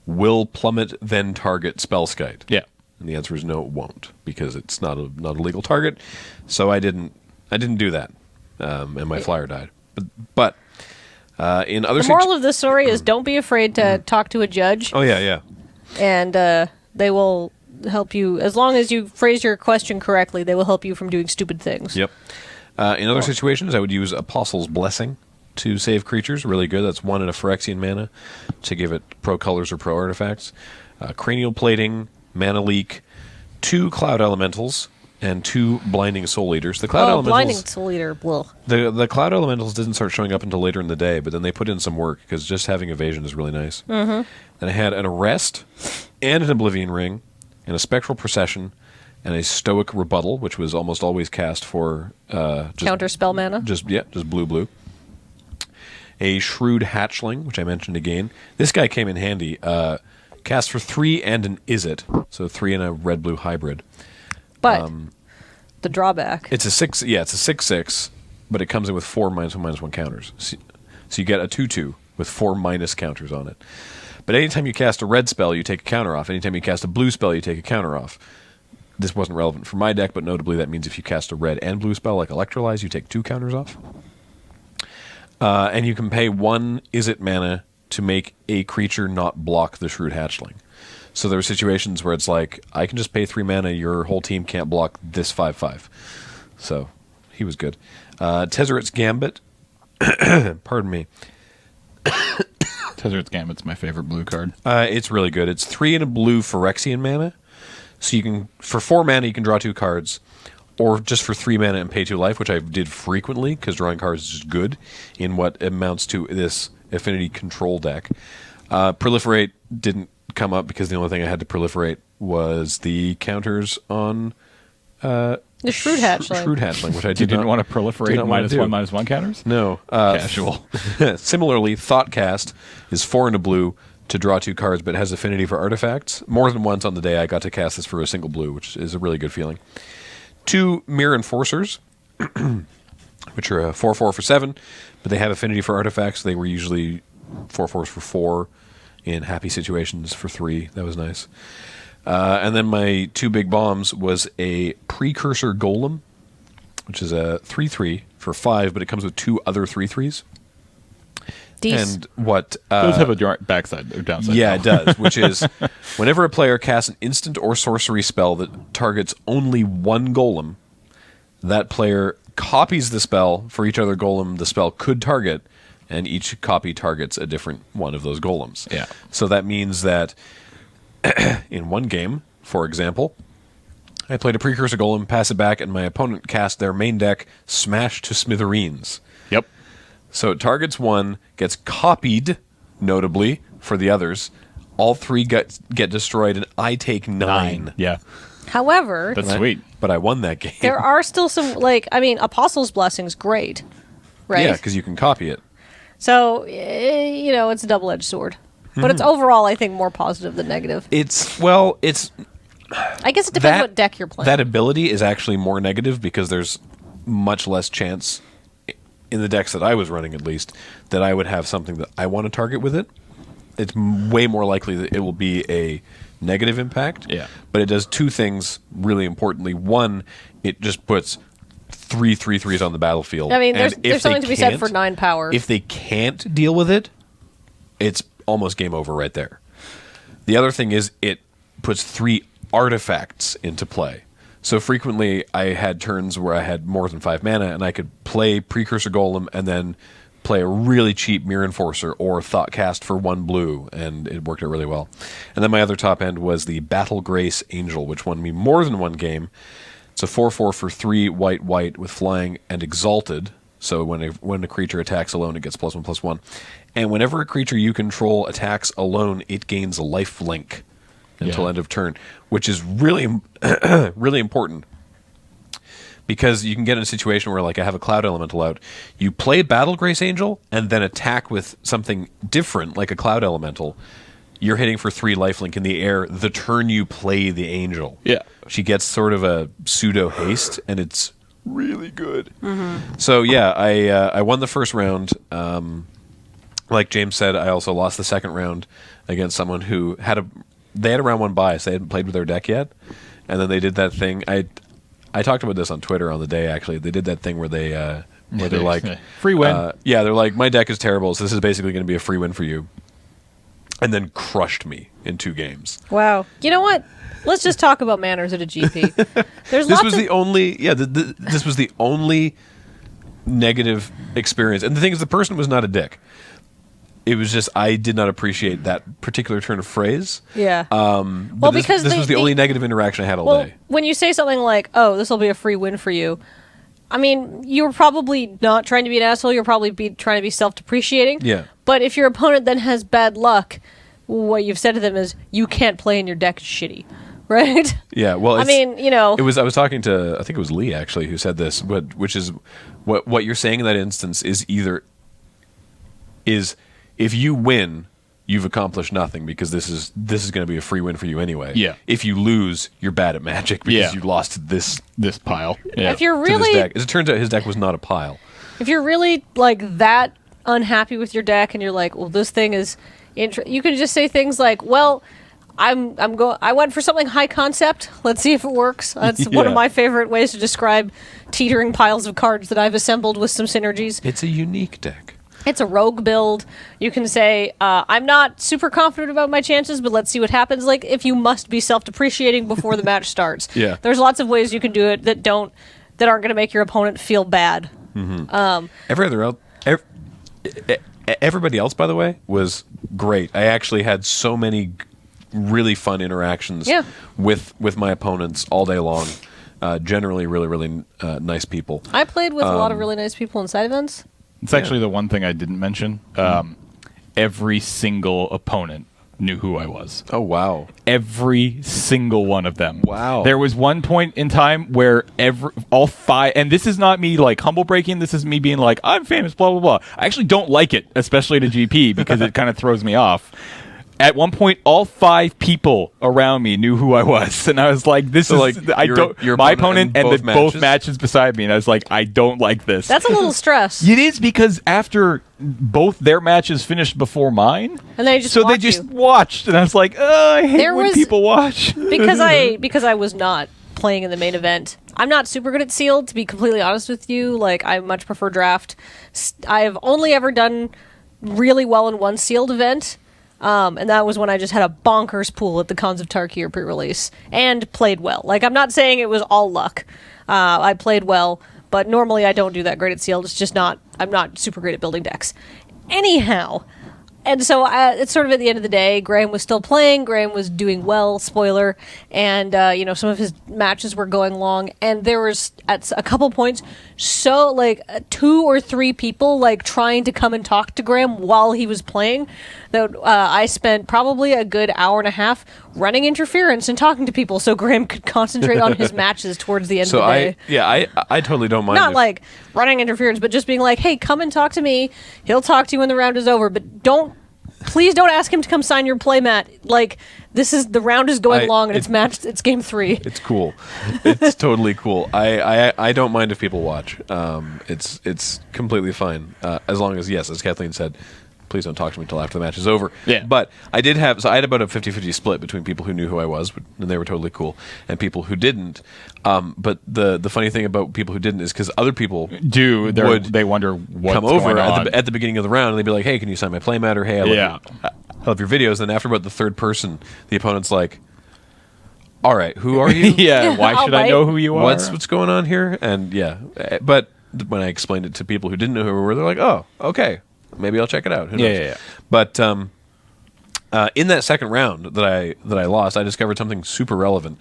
Speaker 1: will Plummet then target Spellskite?
Speaker 2: Yeah.
Speaker 1: And the answer is no, it won't, because it's not a legal target. So I didn't do that, and my flyer died. But in other
Speaker 3: The moral of this story is don't be afraid to talk to a judge.
Speaker 1: Oh yeah.
Speaker 3: And they will help you. As long as you phrase your question correctly, they will help you from doing stupid things.
Speaker 1: Yep. In other situations, I would use Apostle's Blessing to save creatures. Really good. That's 1 and a Phyrexian mana to give it pro colors or pro artifacts. Cranial Plating, Mana Leak, 2 Cloud Elementals, and 2 Blinding Soul Eaters. The Cloud Elementals,
Speaker 3: Blinding Soul Eater. Blah.
Speaker 1: The Cloud Elementals didn't start showing up until later in the day, but then they put in some work because just having evasion is really nice. Mm-hmm. And I had an Arrest and an Oblivion Ring and a Spectral Procession and a Stoic Rebuttal, which was almost always cast for just
Speaker 3: Counter spell mana.
Speaker 1: Just blue. A Shrewd Hatchling, which I mentioned again. This guy came in handy. Cast for 3 and an Izzet, so 3 and a red-blue hybrid.
Speaker 3: But the drawback.
Speaker 1: It's a 6. Yeah, it's a 6/6, but it comes in with 4 -1/-1 counters. So you get a 2/2 with 4 minus counters on it. But anytime you cast a red spell, you take a counter off. Anytime you cast a blue spell, you take a counter off. This wasn't relevant for my deck, but notably that means if you cast a red and blue spell like Electrolyze, you take 2 counters off. And you can pay 1 Izzet mana to make a creature not block the Shrewd Hatchling. So there are situations where it's like, I can just pay 3 mana, your whole team can't block this 5/5. So he was good. Tezzeret's Gambit. Pardon me.
Speaker 2: Tezzeret's Gambit's my favorite blue card.
Speaker 1: It's really good. It's 3 and a blue Phyrexian mana. So you can, for 4 mana, you can draw 2 cards. Or just for 3 mana and pay 2 life, which I did frequently, because drawing cards is just good in what amounts to this affinity control deck. Proliferate didn't come up because the only thing I had to proliferate was the counters on
Speaker 3: The Shrewd Hatchling.
Speaker 1: Shrewd Hatchling, which I
Speaker 2: You
Speaker 1: did
Speaker 2: didn't
Speaker 1: not
Speaker 2: want to proliferate -1/-1 counters?
Speaker 1: No.
Speaker 2: Casual.
Speaker 1: Similarly, Thoughtcast is 4 and a blue to draw 2 cards, but has affinity for artifacts. More than once on the day I got to cast this for a single blue, which is a really good feeling. 2 Mirror Enforcers, which are a 4/4 for 7, but they have affinity for artifacts. They were usually 4/4s for 4 in happy situations for 3. That was nice. And then my 2 big bombs was a Precursor Golem, which is a 3/3 for 5, but it comes with 2 other 3/3s. And what
Speaker 2: Those have a backside or downside.
Speaker 1: yeah, it does, which is whenever a player casts an instant or sorcery spell that targets only 1 golem, that player copies the spell for each other golem the spell could target, and each copy targets a different one of those golems.
Speaker 2: Yeah.
Speaker 1: So that means that in one game, for example, I played a Precursor Golem, pass it back, and my opponent cast their main deck Smash to Smithereens.
Speaker 2: Yep.
Speaker 1: So it targets 1, gets copied, notably, for the others. All 3 get destroyed, and I take 9.
Speaker 2: Yeah.
Speaker 3: However,
Speaker 2: That's sweet.
Speaker 1: But I won that game.
Speaker 3: there are still some, Apostle's Blessing's great, right?
Speaker 1: Yeah, because you can copy it.
Speaker 3: So, it's a double-edged sword. But it's overall, I think, more positive than negative.
Speaker 1: I
Speaker 3: guess it depends what deck you're playing.
Speaker 1: That ability is actually more negative because there's much less chance, in the decks that I was running at least, that I would have something that I want to target with it. It's way more likely that it will be a negative impact.
Speaker 2: Yeah.
Speaker 1: But it does 2 things really importantly. 1, it just puts three 3/3s on the battlefield.
Speaker 3: I mean,
Speaker 1: And
Speaker 3: there's
Speaker 1: if
Speaker 3: something
Speaker 1: they
Speaker 3: to be said for
Speaker 1: can't-
Speaker 3: 9 power.
Speaker 1: If they can't deal with it, it's almost game over right there. The other thing is it puts 3 artifacts into play. So frequently I had turns where I had more than 5 mana and I could play Precursor Golem and then play a really cheap Mirror Enforcer or Thought Cast for 1 blue, and it worked out really well. And then my other top end was the Battle Grace Angel, which won me more than 1 game. It's a 4/4 for 3 white with flying and exalted. So when a creature attacks alone, it gets +1/+1. And whenever a creature you control attacks alone, it gains a life link until end of turn, which is really, really important. Because you can get in a situation where, like, I have a Cloud Elemental out. You play Battle Grace Angel and then attack with something different, like a Cloud Elemental. You're hitting for 3 lifelink in the air the turn you play the Angel.
Speaker 2: Yeah.
Speaker 1: She gets sort of a pseudo haste, and it's really good. So, yeah, I won the first round. Like James said, I also lost the second round against someone who had a round 1 bias. They hadn't played with their deck yet. And then they did that thing. I talked about this on Twitter on the day, actually. They did that thing where they're like...
Speaker 2: Free win.
Speaker 1: Yeah, they're like, my deck is terrible, so this is basically going to be a free win for you. And then crushed me in 2 games.
Speaker 3: Wow. You know what? Let's just talk about manners at a GP. There's
Speaker 1: This
Speaker 3: lots
Speaker 1: was
Speaker 3: of...
Speaker 1: the only... Yeah, this was the only negative experience. And the thing is, the person was not a dick. It was just, I did not appreciate that particular turn of phrase.
Speaker 3: Yeah.
Speaker 1: But
Speaker 3: because
Speaker 1: this was the only negative interaction I had all day.
Speaker 3: When you say something like, oh, this will be a free win for you, I mean, you're probably not trying to be an asshole. You're probably trying to be self-depreciating.
Speaker 1: Yeah.
Speaker 3: But if your opponent then has bad luck, what you've said to them is, you can't play and your deck is shitty. Right?
Speaker 1: Yeah, well,
Speaker 3: I mean, you know...
Speaker 1: I was talking to, I think it was Lee, actually, who said this, which is, what you're saying in that instance is if you win, you've accomplished nothing because this is going to be a free win for you anyway.
Speaker 2: Yeah.
Speaker 1: If you lose, you're bad at Magic because you lost this
Speaker 2: pile. Yeah.
Speaker 3: If you're
Speaker 1: to this
Speaker 3: really...
Speaker 1: deck. As it turns out, his deck was not a pile.
Speaker 3: If you're really, like, that unhappy with your deck and you're like, well, this thing is... you can just say things like, well... I went for something high concept. Let's see if it works. That's one of my favorite ways to describe teetering piles of cards that I've assembled with some synergies.
Speaker 1: It's a unique deck.
Speaker 3: It's a rogue build. You can say, I'm not super confident about my chances, but let's see what happens. Like, if you must be self-depreciating before the match starts.
Speaker 1: Yeah.
Speaker 3: There's lots of ways you can do it that aren't going to make your opponent feel bad.
Speaker 1: Everybody else, by the way, was great. I actually had so many really fun interactions with my opponents all day long. Generally really, really nice people.
Speaker 3: I played with a lot of really nice people in side events.
Speaker 2: It's actually the one thing I didn't mention. Every single opponent knew who I was.
Speaker 1: Oh, wow.
Speaker 2: Every single one of them.
Speaker 1: Wow.
Speaker 2: There was one point in time where all 5, and this is not me like humble breaking, this is me being like, I'm famous, blah, blah, blah. I actually don't like it, especially to GP, because it kind of throws me off. At one point, all 5 people around me knew who I was, and I was like, "This is
Speaker 1: like
Speaker 2: my opponent and both
Speaker 1: matches?
Speaker 2: matches beside me." And I was like, "I don't like this."
Speaker 3: That's a little stress.
Speaker 2: It is, because after both their matches finished before mine,
Speaker 3: And they just
Speaker 2: so they
Speaker 3: watch
Speaker 2: just
Speaker 3: you.
Speaker 2: watched, and I was like, I hate when people watch.
Speaker 3: because I was not playing in the main event. I'm not super good at sealed, to be completely honest with you. Like, I much prefer draft. I've only ever done really well in one sealed event. And that was when I just had a bonkers pool at the Cons of Tarkir pre-release and played well. Like, I'm not saying it was all luck. I played well, but normally I don't do that great at sealed. It's just I'm not super great at building decks. Anyhow, and so it's sort of at the end of the day, Graham was still playing. Graham was doing well, spoiler, and some of his matches were going long. And there was at a couple points, so like 2 or 3 people like trying to come and talk to Graham while he was playing. That I spent probably a good hour and a half running interference and talking to people so Graham could concentrate on his matches towards the end of the day.
Speaker 1: I totally don't mind.
Speaker 3: Not like running interference, but just being like, hey, come and talk to me. He'll talk to you when the round is over, but please don't ask him to come sign your playmat. Like, the round is going long and it's game 3.
Speaker 1: It's cool. It's totally cool. I don't mind if people watch. It's completely fine. As long as, yes, as Kathleen said, please don't talk to me until after the match is over.
Speaker 2: Yeah.
Speaker 1: But I had about a 50-50 split between people who knew who I was, and they were totally cool, and people who didn't. But the funny thing about people who didn't is because other people
Speaker 2: they wonder what's
Speaker 1: come over
Speaker 2: going on.
Speaker 1: at the beginning of the round, and they'd be like, hey, can you sign my playmat? Or, hey, I love your videos. And then after about the third person, the opponent's like, all right, who are you?
Speaker 2: Yeah, why should I know who you are?
Speaker 1: What's going on here? And but when I explained it to people who didn't know who we were, they're like, oh, okay, maybe I'll check it out. Who knows?
Speaker 2: Yeah.
Speaker 1: But in that second round that I lost, I discovered something super relevant.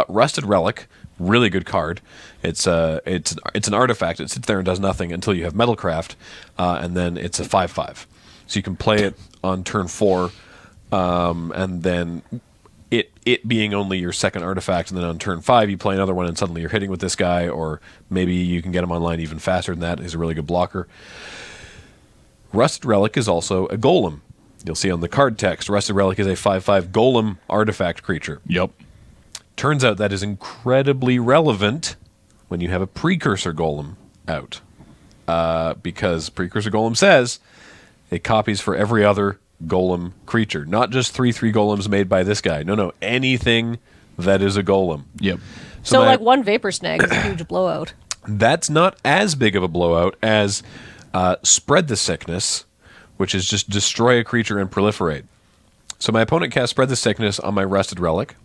Speaker 1: Rusted Relic, really good card. It's an artifact. It sits there and does nothing until you have Metalcraft, and then it's a 5/5. So you can play it on turn 4, and then it being only your second artifact, and then on turn 5 you play another one, and suddenly you're hitting with this guy, or maybe you can get him online even faster than that. He's a really good blocker. Rusted Relic is also a golem. You'll see on the card text, Rusted Relic is a 5/5 golem artifact creature.
Speaker 2: Yep.
Speaker 1: Turns out that is incredibly relevant when you have a Precursor Golem out. Because Precursor Golem says it copies for every other golem creature. Not just 3/3 golems made by this guy. No, anything that is a golem.
Speaker 2: Yep.
Speaker 3: So like one Vapor Snag is a huge blowout.
Speaker 1: That's not as big of a blowout as Spread the Sickness, which is just destroy a creature and proliferate. So my opponent casts Spread the Sickness on my Rusted Relic.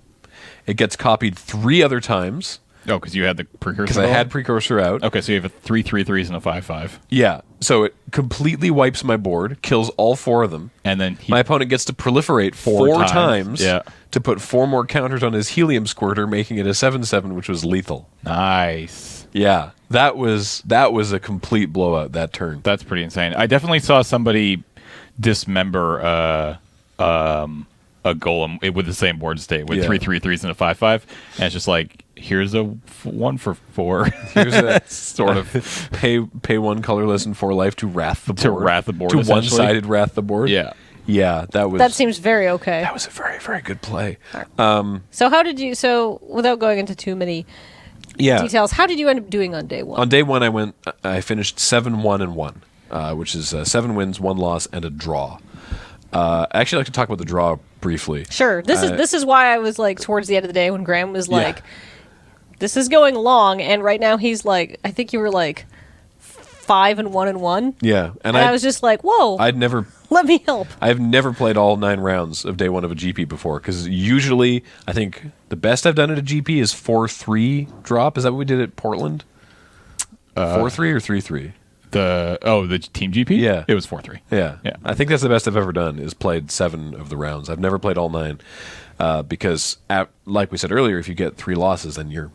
Speaker 1: It gets copied 3 other times.
Speaker 2: Oh, because you had the Precursor.
Speaker 1: Because I had Precursor out.
Speaker 2: Okay, so you have a 3/3 and a 5/5.
Speaker 1: Yeah, so it completely wipes my board, kills all 4 of them,
Speaker 2: and then
Speaker 1: my opponent gets to proliferate 4 times to put 4 more counters on his Helium Squirter, making it a 7/7, which was lethal.
Speaker 2: Nice.
Speaker 1: Yeah, that was a complete blowout that turn.
Speaker 2: That's pretty insane. I definitely saw somebody dismember a golem with the same board state with 3/3 and a 5/5, and it's just like, here's a 1 for 4.
Speaker 1: Here's a
Speaker 2: sort of
Speaker 1: pay 1 colorless and 4 life to wrath the board. To
Speaker 2: essentially.
Speaker 1: one-sided wrath the board. Yeah,
Speaker 3: that seems very okay.
Speaker 1: That was a very, very good play.
Speaker 3: So how did you? So without going into too many details, how did you end up doing on day 1?
Speaker 1: On day 1, I finished 7-1-1, which is 7 wins, 1 loss, and a draw. I actually like to talk about the draw briefly.
Speaker 3: Sure. This is why I was like towards the end of the day when Graham was like, this is going long, and right now he's like, I think you were like 5-1-1.
Speaker 1: Yeah,
Speaker 3: and I was just like, whoa. Let me help.
Speaker 1: I've never played all 9 rounds of day 1 of a GP before, because usually I think the best I've done at a GP is 4-3 drop. Is that what we did at Portland? 4-3 or 3-3?
Speaker 2: The team GP?
Speaker 1: Yeah.
Speaker 2: It was 4-3.
Speaker 1: Yeah. I think that's the best I've ever done, is played 7 of the rounds. I've never played all 9, because like we said earlier, if you get 3 losses, then you're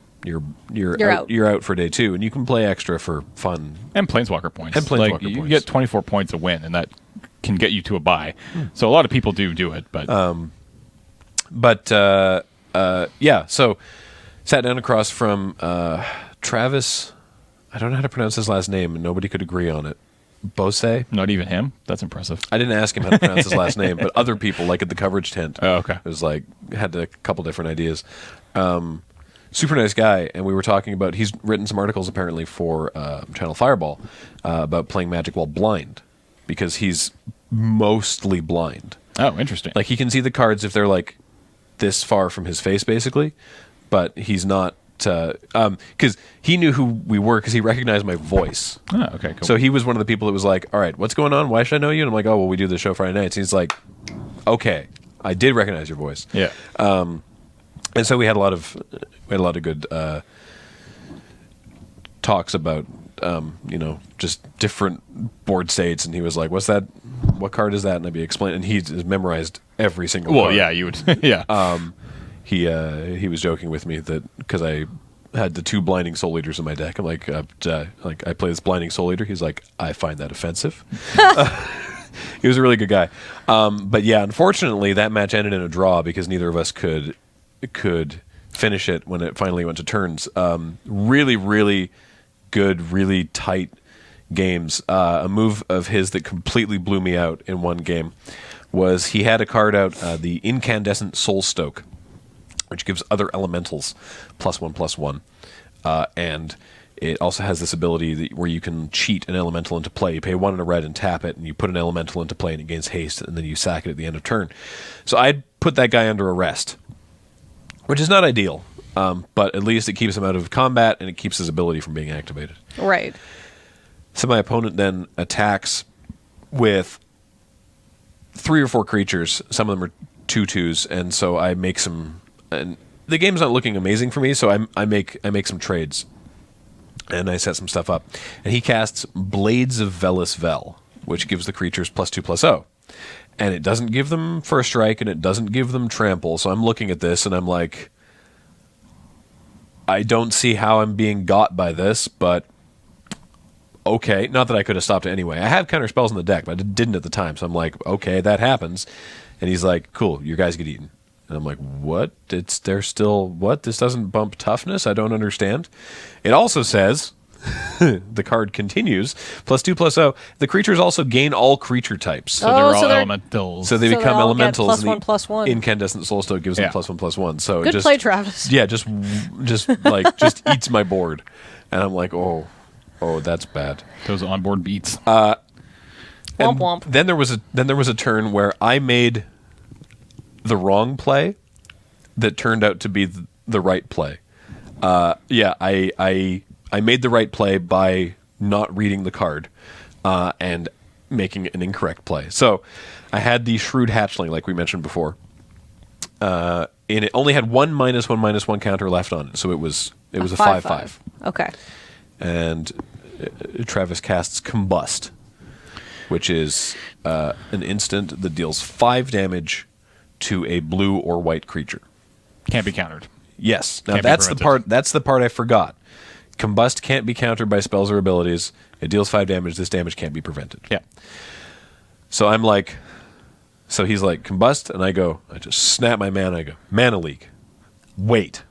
Speaker 1: out. You're out for day 2, and you can play extra for fun
Speaker 2: and Planeswalker points.
Speaker 1: Points.
Speaker 2: You get 24 points a win, and that can get you to a bye. So a lot of people do it, but
Speaker 1: So sat down across from Travis. I don't know how to pronounce his last name, and nobody could agree on it. Bose?
Speaker 2: Not even him? That's impressive.
Speaker 1: I didn't ask him how to pronounce his last name, but other people, like at the coverage tent, was like, had a couple different ideas. Super nice guy, and we were talking about, he's written some articles apparently for Channel Fireball about playing Magic while blind, because he's mostly blind.
Speaker 2: Oh, interesting.
Speaker 1: Like, he can see the cards if they're like this far from his face, basically, but he's not, because he knew who we were because he recognized my voice.
Speaker 2: Oh, okay, cool.
Speaker 1: So he was one of the people that was like, all right, what's going on? Why should I know you? And I'm like, oh, well, we do the show Friday nights. And he's like, okay, I did recognize your voice.
Speaker 2: Yeah.
Speaker 1: And so we had a lot of good talks about just different board states, and he was like, what's that? What card is that? And I'd be explaining, and he's memorized every single card.
Speaker 2: Well, yeah, you would. Yeah.
Speaker 1: He was joking with me that because I had the 2 Blinding Soul Eaters in my deck, I'm like, I play this Blinding Soul Eater. He's like, I find that offensive. He was a really good guy. But yeah, unfortunately, that match ended in a draw because neither of us could finish it when it finally went to turns. Really, really good, really tight games. A move of his that completely blew me out in one game was he had a card out, the Incandescent Soul Stoke, which gives other elementals +1/+1. And it also has this ability where you can cheat an elemental into play. You pay 1 and a red and tap it, and you put an elemental into play, and it gains haste, and then you sack it at the end of turn. So I'd put that guy under arrest, which is not ideal, but at least it keeps him out of combat, and it keeps his ability from being activated.
Speaker 3: Right.
Speaker 1: So my opponent then attacks with 3 or 4 creatures. Some of them are 2/2s, and so I make some. And the game's not looking amazing for me, so I make some trades, and I set some stuff up. And he casts Blades of Velis Vel, which gives the creatures +2/+0, and it doesn't give them First Strike, and it doesn't give them Trample. So I'm looking at this, and I'm like, I don't see how I'm being got by this, but. Okay, not that I could have stopped it anyway. I have counter spells in the deck, but I didn't at the time. So I'm like, okay, that happens. And he's like, cool, your guys get eaten. And I'm like, what? They're still, what? This doesn't bump toughness? I don't understand. It also says, the card continues, +2/+0. The creatures also gain all creature types.
Speaker 2: So they're all
Speaker 3: so they're-
Speaker 2: elementals.
Speaker 1: So they
Speaker 3: So
Speaker 1: become
Speaker 3: they all get
Speaker 1: elementals.
Speaker 3: +1/+1.
Speaker 1: Incandescent Soulstone gives them
Speaker 2: Yeah.
Speaker 1: +1/+1. So
Speaker 3: Good
Speaker 1: just,
Speaker 3: play, Travis.
Speaker 1: yeah, just eats my board. And I'm like, oh, that's bad.
Speaker 2: Those onboard beats.
Speaker 3: Womp
Speaker 1: And
Speaker 3: womp.
Speaker 1: Then there was a turn where I made the wrong play that turned out to be the right play. I made the right play by not reading the card and making an incorrect play. So I had the Shrewd Hatchling, like we mentioned before, and it only had 1 -1/-1 counter left on it, so it was a 5/5.
Speaker 3: Okay.
Speaker 1: And Travis casts Combust, which is an instant that deals 5 damage to a blue or white creature.
Speaker 2: Can't be countered.
Speaker 1: Yes. Now
Speaker 2: Can't be
Speaker 1: that's the
Speaker 2: prevented.
Speaker 1: part. That's the part I forgot. Combust can't be countered by spells or abilities. It deals 5 damage. This damage can't be prevented.
Speaker 2: Yeah.
Speaker 1: So I'm like, so he's like Combust, and I just snap my mana. I go Mana Leak. Wait.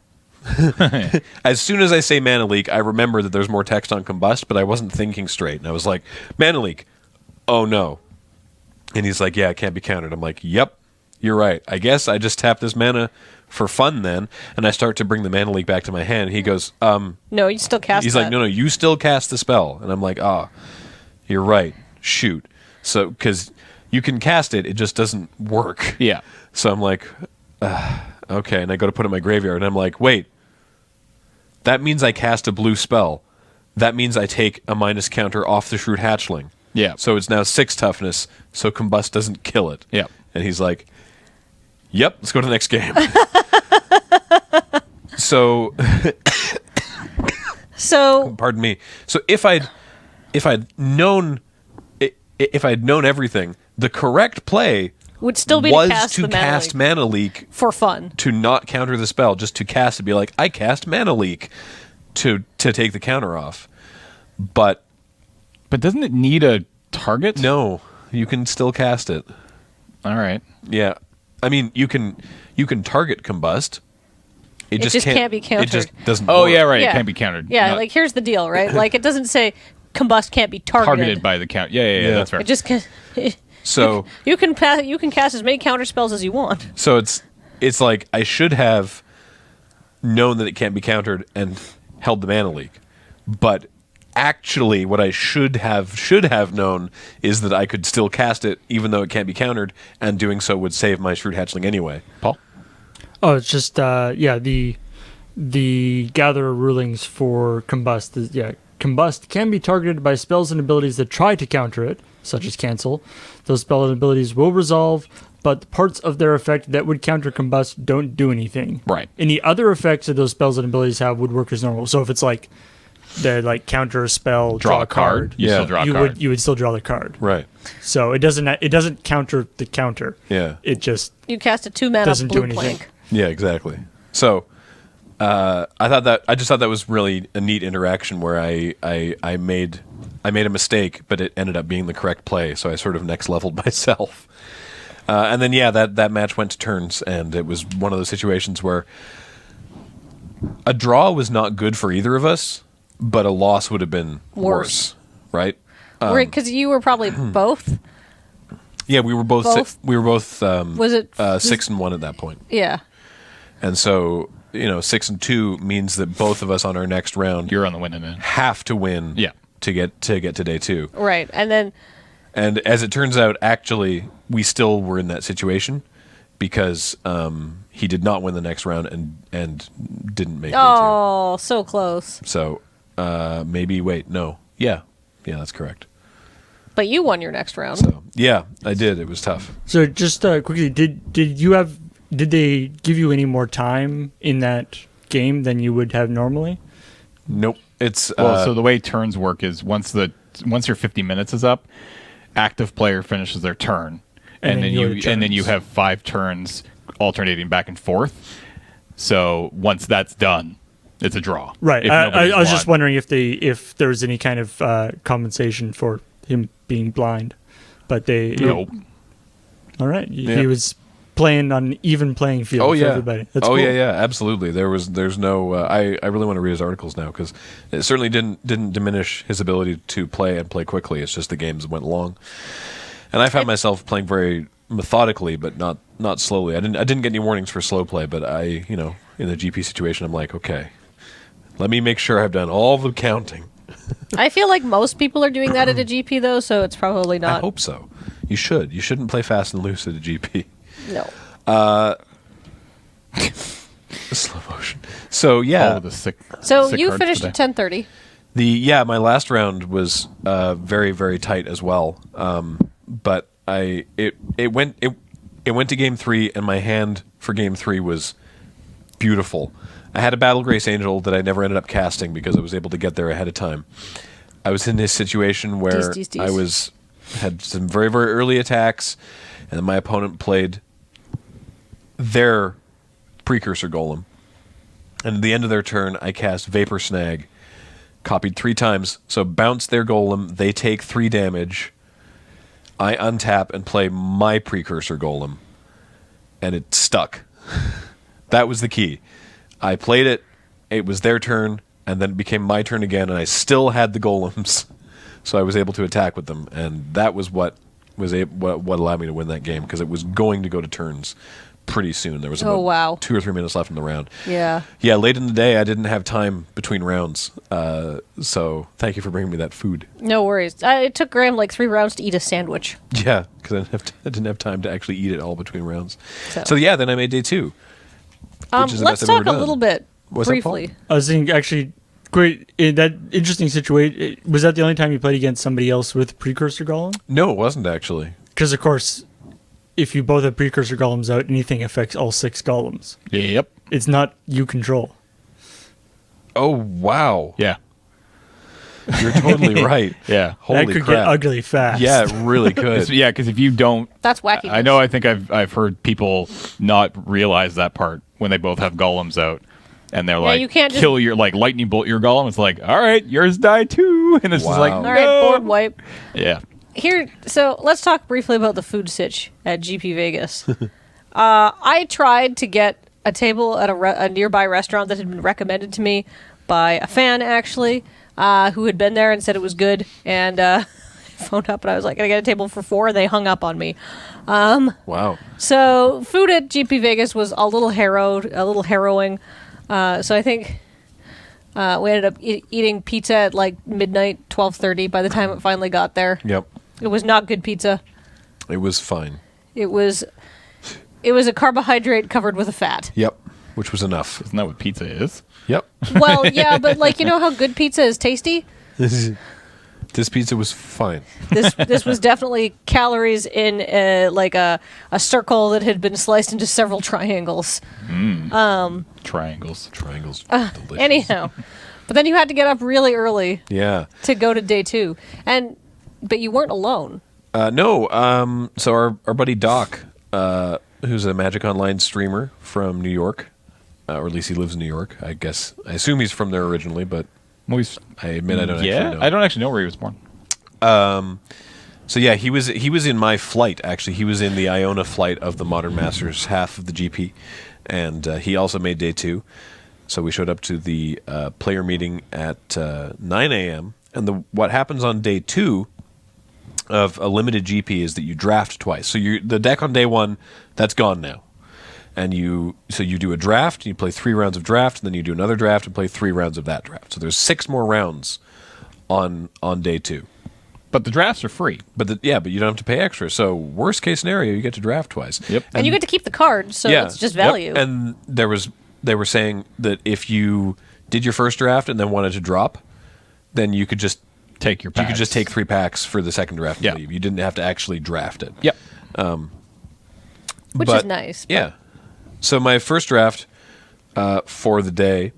Speaker 1: As soon as I say Mana Leak, I remember that there's more text on Combust, but I wasn't thinking straight, and I was like, Mana Leak. Oh no. And he's like, yeah, it can't be countered. I'm like, yep, you're right. I guess I just tap this mana for fun then, and I start to bring the Mana Leak back to my hand. He goes,
Speaker 3: No, you still cast
Speaker 1: he's
Speaker 3: that.
Speaker 1: like, no, you still cast the spell. And I'm like, you're right. Shoot. So, because you can cast it, it just doesn't work.
Speaker 2: Yeah.
Speaker 1: So I'm like, okay. And I go to put it in my graveyard, and I'm like, wait. That means I cast a blue spell. That means I take a minus counter off the Shrewd Hatchling.
Speaker 2: Yeah.
Speaker 1: So it's now 6 toughness, so Combust doesn't kill it.
Speaker 2: Yeah.
Speaker 1: And he's like, yep, let's go to the next game. So, pardon me. So if I'd known everything, the correct play
Speaker 3: would still be
Speaker 1: was
Speaker 3: to cast
Speaker 1: to
Speaker 3: the Mana
Speaker 1: cast
Speaker 3: Leak
Speaker 1: Mana Leak
Speaker 3: for fun.
Speaker 1: to not counter the spell, just to cast and be like, I cast Mana Leak to take the counter off. But
Speaker 2: doesn't it need a target?
Speaker 1: no, you can still cast it.
Speaker 2: All right.
Speaker 1: Yeah. I mean, you can target Combust. It
Speaker 3: just can't be countered.
Speaker 1: It just doesn't
Speaker 2: Oh,
Speaker 1: work.
Speaker 2: yeah, right.
Speaker 3: Yeah.
Speaker 2: It can't be countered.
Speaker 3: Yeah,
Speaker 2: Not
Speaker 3: like here's the deal, right? Like it doesn't say Combust can't be
Speaker 2: targeted by the count. Yeah,
Speaker 1: Yeah.
Speaker 2: that's fair.
Speaker 3: It just can.
Speaker 1: So
Speaker 3: You can cast as many counter spells as you want.
Speaker 1: So it's like I should have known that it can't be countered and held the Mana Leak. But actually what I should have known is that I could still cast it even though it can't be countered, and doing so would save my Shrewd Hatchling anyway.
Speaker 2: Paul?
Speaker 4: Oh, it's just the Gatherer rulings for Combust. Combust can be targeted by spells and abilities that try to counter it, such as Cancel. Those spell and abilities will resolve, but parts of their effect that would counter Combust don't do anything.
Speaker 2: Right.
Speaker 4: Any other effects that those spells and abilities have would work as normal. So if it's like they like counter a spell, draw a card,
Speaker 2: You
Speaker 1: Yeah.
Speaker 2: still draw a
Speaker 4: you
Speaker 2: card.
Speaker 4: would still draw the card.
Speaker 1: Right.
Speaker 4: So it doesn't counter the counter.
Speaker 1: Yeah.
Speaker 4: It just
Speaker 3: You cast a 2 mana
Speaker 4: Doesn't do
Speaker 3: blue
Speaker 4: anything.
Speaker 3: plank.
Speaker 1: Yeah, exactly. So I just thought that was really a neat interaction where I made a mistake, but it ended up being the correct play. So I sort of next leveled myself. And then that match went to turns, and it was one of those situations where a draw was not good for either of us, but a loss would have been worse, right?
Speaker 3: Because you were probably both.
Speaker 1: Yeah, we were both.
Speaker 3: Both?
Speaker 1: We were both.
Speaker 3: Was it
Speaker 1: 6-1 at that point?
Speaker 3: Yeah.
Speaker 1: And so 6-2 means that both of us on our next round
Speaker 2: You're on the winning end.
Speaker 1: have to win.
Speaker 2: Yeah.
Speaker 1: To get to day 2.
Speaker 3: Right. And
Speaker 1: as it turns out, actually, we still were in that situation because he did not win the next round and didn't make day 2.
Speaker 3: oh, so close.
Speaker 1: So maybe no. Yeah, that's correct.
Speaker 3: But you won your next round.
Speaker 1: So yeah, I did. It was tough.
Speaker 4: So just quickly, did they give you any more time in that game than you would have normally?
Speaker 1: Nope. It's
Speaker 2: Well, so the way turns work is once your 50 minutes is up, active player finishes their turn, and then you have 5 turns alternating back and forth. So once that's done, it's a draw.
Speaker 4: Right.
Speaker 2: If
Speaker 4: I
Speaker 2: nobody's
Speaker 4: was just
Speaker 2: blind.
Speaker 4: wondering if there was any kind of compensation for him being blind, but they
Speaker 2: Nope.
Speaker 4: All right.
Speaker 1: Yeah.
Speaker 4: He was playing on an even playing field
Speaker 1: Oh
Speaker 4: for
Speaker 1: yeah,
Speaker 4: everybody. That's
Speaker 1: oh
Speaker 4: cool.
Speaker 1: yeah, absolutely. There's no. I really want to read his articles now because it certainly didn't diminish his ability to play and play quickly. It's just the games went long, and I found myself playing very methodically, but not slowly. I didn't get any warnings for slow play, but in the GP situation, I'm like, okay, let me make sure I've done all the counting.
Speaker 3: I feel like most people are doing that at a GP, though, so it's probably
Speaker 1: I
Speaker 3: not.
Speaker 1: hope so. You should. You shouldn't play fast and loose at a GP.
Speaker 3: No.
Speaker 1: Slow motion. So yeah,
Speaker 2: All the sick.
Speaker 3: So
Speaker 2: sick
Speaker 3: you
Speaker 2: cards
Speaker 3: finished
Speaker 2: today.
Speaker 3: at 10:30.
Speaker 1: my last round was very, very tight as well. But it went to game 3, and my hand for game 3 was beautiful. I had a Battle Grace Angel that I never ended up casting because I was able to get there ahead of time. I was in this situation where
Speaker 3: Dees.
Speaker 1: I had some very, very early attacks, and then my opponent played their Precursor Golem. And at the end of their turn, I cast Vapor Snag, copied 3 times, so bounce their Golem, they take 3 damage, I untap and play my Precursor Golem, and it stuck. That was the key. I played it, it was their turn, and then it became my turn again, and I still had the Golems, so I was able to attack with them, and that was what allowed me to win that game, because it was going to go to turns pretty soon. There was about
Speaker 3: wow.
Speaker 1: 2 or 3 minutes left in the round.
Speaker 3: Yeah.
Speaker 1: Yeah, late in the day, I didn't have time between rounds, so thank you for bringing me that food.
Speaker 3: No worries. It took Graham like 3 rounds to eat a sandwich.
Speaker 1: Yeah, because I didn't have time to actually eat it all between rounds.
Speaker 3: So
Speaker 1: Yeah, then I made day 2. Which is the
Speaker 3: let's
Speaker 1: best I've ever
Speaker 3: talk a
Speaker 1: done.
Speaker 3: little bit
Speaker 1: What's that, Paul?
Speaker 3: briefly.
Speaker 4: I was thinking, actually, great. In that interesting situation, was that the only time you played against somebody else with Precursor Golem?
Speaker 1: No, it wasn't actually.
Speaker 4: Because, of course, if you both have Precursor Golems out, anything affects all 6 Golems.
Speaker 2: Yep.
Speaker 4: It's not you control.
Speaker 1: Oh, wow.
Speaker 2: Yeah.
Speaker 1: You're totally right.
Speaker 2: Yeah.
Speaker 1: Holy
Speaker 4: that could
Speaker 1: crap.
Speaker 4: get ugly fast.
Speaker 1: Yeah, it really could.
Speaker 2: Yeah, because if you don't,
Speaker 3: That's wacky.
Speaker 2: I know. I think I've heard people not realize that part when they both have golems out, and they're like,
Speaker 3: you can't just-
Speaker 2: kill your lightning bolt your golem. It's like, all right, yours die too, and it's just like,
Speaker 1: Wow.
Speaker 2: no.
Speaker 3: All right, board wipe.
Speaker 2: Yeah.
Speaker 3: So let's talk briefly about the food sitch at GP Vegas. I tried to get a table at a nearby restaurant that had been recommended to me by a fan, actually, who had been there and said it was good. And I phoned up and I was like, "Can I get a table for 4?" And they hung up on me.
Speaker 1: Wow.
Speaker 3: So food at GP Vegas was a little harrowing. So I think we ended up eating pizza at like midnight, 12:30. By the time it finally got there,
Speaker 1: Yep.
Speaker 3: it was not good pizza.
Speaker 1: It was fine.
Speaker 3: It was a carbohydrate covered with a fat.
Speaker 1: Yep. Which was enough.
Speaker 2: Isn't that what pizza is?
Speaker 1: Yep.
Speaker 3: Well, yeah, but like, you know how good pizza is tasty?
Speaker 1: This pizza was fine.
Speaker 3: This was definitely calories in a circle that had been sliced into several triangles.
Speaker 2: Triangles.
Speaker 1: Triangles. Delicious.
Speaker 3: Anyhow, but then you had to get up really early
Speaker 1: Yeah.
Speaker 3: to go to day 2, but you weren't alone.
Speaker 1: No. So our buddy Doc, who's a Magic Online streamer from New York, or at least he lives in New York. I assume he's from there originally, but
Speaker 2: Well,
Speaker 1: I admit I don't
Speaker 2: yeah,
Speaker 1: actually know.
Speaker 2: I don't actually know where he was born.
Speaker 1: So yeah, he was in my flight. Actually, he was in the Iona flight of the Modern Masters half of the GP, and he also made day 2. So we showed up to the player meeting at 9 a.m. And what happens on day 2 of a limited GP is that you draft twice. So the deck on day 1, that's gone now, and you do a draft, and you play 3 rounds of draft, and then you do another draft and play 3 rounds of that draft. So there's 6 more rounds on day 2.
Speaker 2: But the drafts are free.
Speaker 1: But you don't have to pay extra. So worst case scenario, you get to draft twice.
Speaker 2: Yep.
Speaker 3: And you get to keep the cards, so it's just value.
Speaker 1: Yep. And they were saying that if you did your first draft and then wanted to drop, then you could just
Speaker 2: take your packs.
Speaker 1: You could just take 3 packs for the second draft and leave. You didn't have to actually draft it.
Speaker 2: Yep.
Speaker 3: Which is nice.
Speaker 1: Yeah. So my first draft for the day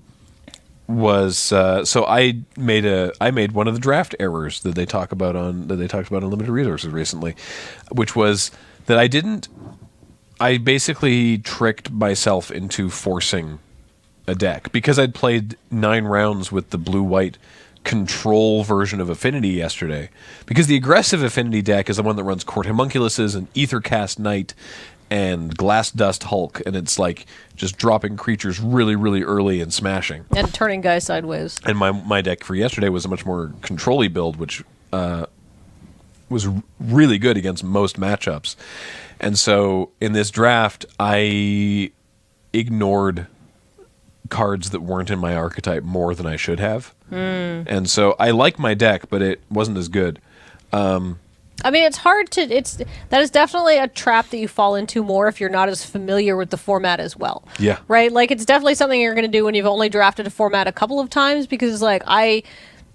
Speaker 1: was so I made one of the draft errors that they talked about on Limited Resources recently, which was that I basically tricked myself into forcing a deck because I'd played 9 rounds with the blue-white control version of Affinity yesterday. Because the aggressive Affinity deck is the one that runs Court Homunculuses and Aethercast Knight and Glass Dust Hulk, and it's like just dropping creatures really, really early and smashing.
Speaker 3: And turning guys sideways.
Speaker 1: And my deck for yesterday was a much more control-y build, which was really good against most matchups. And so in this draft, I ignored cards that weren't in my archetype more than I should have. And so I like my deck, but it wasn't as good.
Speaker 3: I mean, it's hard to. That is definitely a trap that you fall into more if you're not as familiar with the format as well.
Speaker 1: Yeah.
Speaker 3: Right? Like, it's definitely something you're going to do when you've only drafted a format a couple of times, because, like, I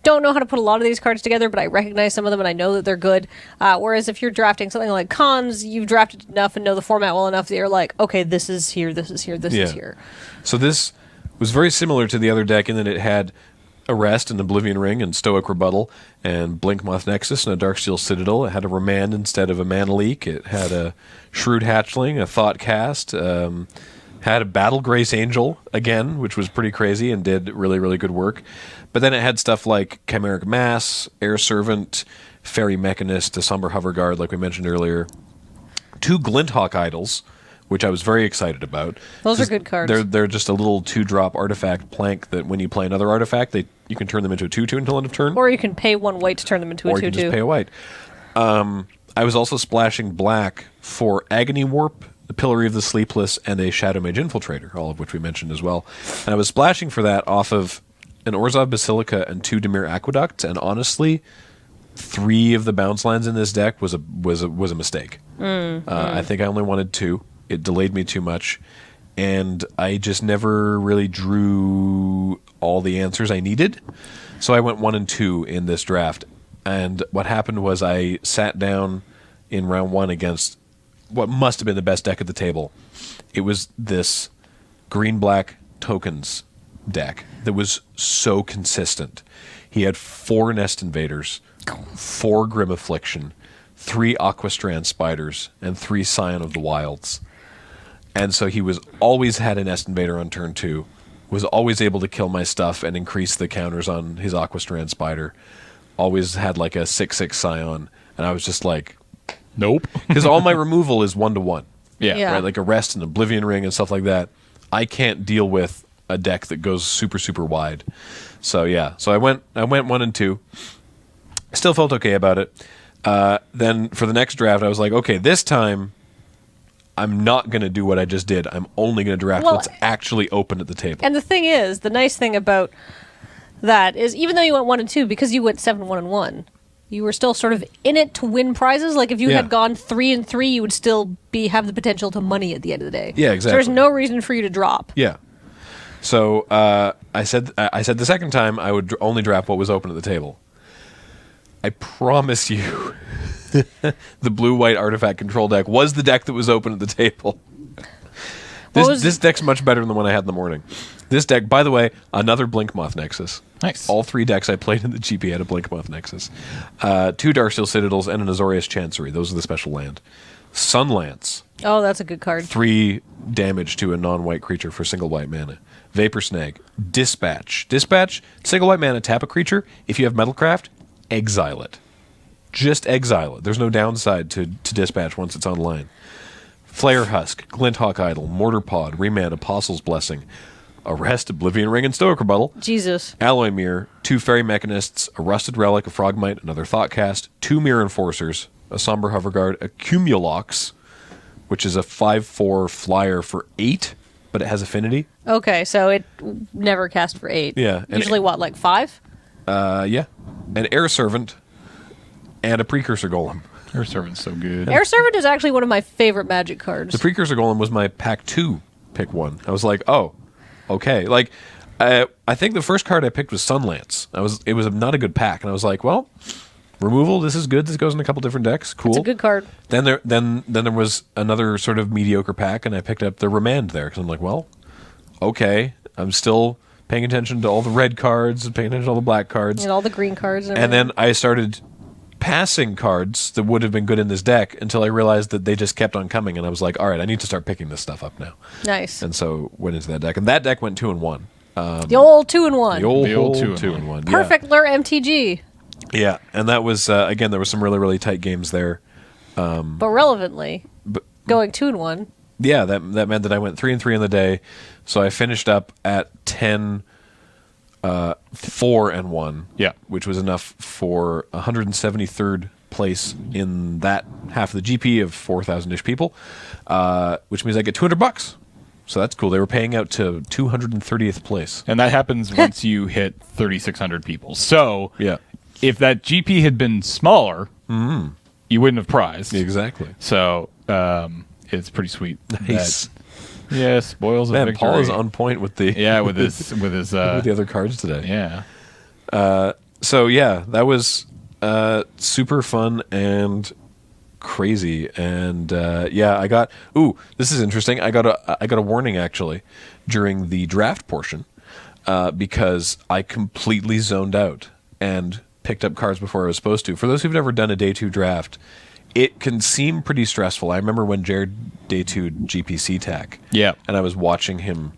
Speaker 3: don't know how to put a lot of these cards together, but I recognize some of them and I know that they're good. Whereas if you're drafting something like Cons, you've drafted enough and know the format well enough that you're like, okay, this is here, this is here, this is here.
Speaker 1: So this was very similar to the other deck in that it had Arrest and Oblivion Ring and Stoic Rebuttal and Blinkmoth Nexus and a Darksteel Citadel. It had a Remand instead of a Mana Leak. It had a Shrewd Hatchling, a Thought Cast, had a Battle Grace Angel again, which was pretty crazy and did really, really good work. But then it had stuff like Chimeric Mass, Air Servant, Fairy Mechanist, a Somber Hoverguard, like we mentioned earlier. 2 Glinthawk Idols, which I was very excited about.
Speaker 3: Those are good cards.
Speaker 1: They're just a little 2-drop artifact plank that when you play another artifact, you can turn them into a 2/2 until end of turn.
Speaker 3: Or you can pay 1 white to turn them into a 2/2.
Speaker 1: Or you can just pay a white. I was also splashing black for Agony Warp, the Pillory of the Sleepless, and a Shadow Mage Infiltrator, all of which we mentioned as well. And I was splashing for that off of an Orzhov Basilica and 2 Dimir Aqueducts, and honestly, 3 of the bounce lands in this deck was a mistake. I think I only wanted 2. It delayed me too much, and I just never really drew all the answers I needed. So I went 1 and 2 in this draft. And what happened was I sat down in round 1 against what must have been the best deck at the table. It was this green-black tokens deck that was so consistent. He had 4 Nest Invaders, 4 Grim Affliction, 3 Aquastrand Spiders, and 3 Scion of the Wilds. And so he was always had a Nest Invader on turn 2, was always able to kill my stuff and increase the counters on his Aquastrand Spider, always had like a 6/6 Scion, and I was just like,
Speaker 2: nope.
Speaker 1: Because all my removal is 1/1.
Speaker 3: Yeah.
Speaker 1: Right? Like Arrest and Oblivion Ring and stuff like that. I can't deal with a deck that goes super, super wide. So yeah. So I went 1 and 2. Still felt okay about it. Then for the next draft, I was like, okay, this time I'm not going to do what I just did. I'm only going to draft what's actually open at the table.
Speaker 3: And the thing is, the nice thing about that is, even though you went 1 and 2, because you went 7-1 and 1, you were still sort of in it to win prizes. Like if you had gone 3 and 3, you would still have the potential to money at the end of the day.
Speaker 1: Yeah, exactly.
Speaker 3: So there's no reason for you to drop.
Speaker 1: Yeah. So I said the second time I would only draft what was open at the table. I promise you, the blue-white artifact control deck was the deck that was open at the table. This deck's much better than the one I had in the morning. This deck, by the way, another Blinkmoth Nexus.
Speaker 2: Nice.
Speaker 1: All 3 decks I played in the GP had a Blinkmoth Nexus. 2 Darksteel Citadels and an Azorius Chancery. Those are the special land. Sunlance.
Speaker 3: Oh, that's a good card.
Speaker 1: 3 damage to a non-white creature for single white mana. Vapor Snag. Dispatch. Dispatch, single white mana, tap a creature. If you have Metalcraft, exile it. Just exile it. There's no downside to Dispatch once it's online. Flare Husk, Glinthawk Idol, Mortar Pod, Remand, Apostle's Blessing, Arrest, Oblivion Ring, and Stoic Rebuttal.
Speaker 3: Jesus.
Speaker 1: Alloy Mirror, 2 Fairy Mechanists, a Rusted Relic, a Frogmite, another Thoughtcast, 2 Mirror Enforcers, a Somber Hoverguard, a Cumulox, which is a 5/4 flyer for 8, but it has affinity.
Speaker 3: Okay, so it never cast for 8.
Speaker 1: Yeah, and
Speaker 3: Usually what, like 5?
Speaker 1: Yeah. An Air Servant and a Precursor Golem.
Speaker 2: Her servant's so good.
Speaker 3: Air Servant is actually one of my favorite Magic cards.
Speaker 1: The Precursor Golem was my pack 2 pick one. I was like, oh, okay. Like, I think the first card I picked was Sunlance. It was not a good pack, and I was like, well, removal. This is good. This goes in a couple different decks. Cool.
Speaker 3: It's a good card.
Speaker 1: Then there was another sort of mediocre pack, and I picked up the Remand there because I'm like, well, okay. I'm still paying attention to all the red cards and paying attention to all the black cards,
Speaker 3: And all the green cards.
Speaker 1: and then I started passing cards that would have been good in this deck until I realized that they just kept on coming, and I was like, all right, I need to start picking this stuff up now.
Speaker 3: Nice.
Speaker 1: And so went into that deck, and that deck went 2-1.
Speaker 3: The old 2-in-1.
Speaker 1: The old
Speaker 2: two in
Speaker 1: 2-1.
Speaker 3: Perfect lure MTG.
Speaker 1: Yeah, and that was again, there were some really, really tight games there.
Speaker 3: But relevantly, going 2-in-1.
Speaker 1: Yeah, that meant that I went 3-3 in the day, so I finished up at 4-1.
Speaker 2: Yeah.
Speaker 1: Which was enough for 173rd place in that half of the GP of 4,000-ish people, which means I get $200. So that's cool. They were paying out to 230th place.
Speaker 2: And that happens once you hit 3,600 people. So
Speaker 1: Yeah,
Speaker 2: if that GP had been smaller, you wouldn't have prized.
Speaker 1: exactly.
Speaker 2: So it's pretty sweet.
Speaker 1: Nice.
Speaker 2: That- yeah, spoils of
Speaker 1: Man,
Speaker 2: victory.
Speaker 1: Paul is on point with the
Speaker 2: Yeah, with his
Speaker 1: with the other cards today.
Speaker 2: yeah.
Speaker 1: So yeah, that was super fun and crazy, and yeah, I got. Ooh, this is interesting. I got a warning actually during the draft portion because I completely zoned out and picked up cards before I was supposed to. For those who've never done a day 2 draft, it can seem pretty stressful. I remember when Jared day 2 GPC tack.
Speaker 2: Yeah.
Speaker 1: And I was watching him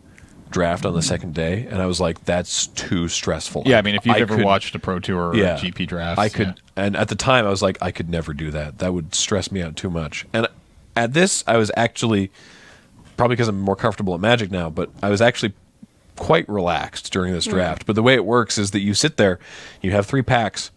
Speaker 1: draft on the second day, and I was like, that's too stressful.
Speaker 2: Yeah, I mean, if you've ever
Speaker 1: could-
Speaker 2: watched a Pro Tour or
Speaker 1: Yeah.
Speaker 2: a GP draft,
Speaker 1: I could, and at the time I was like, I could never do that. That would stress me out too much. And at this, I was actually, probably because I'm more comfortable at Magic now, but I was actually quite relaxed during this draft. But the way it works is that you sit there, you have 3 packs,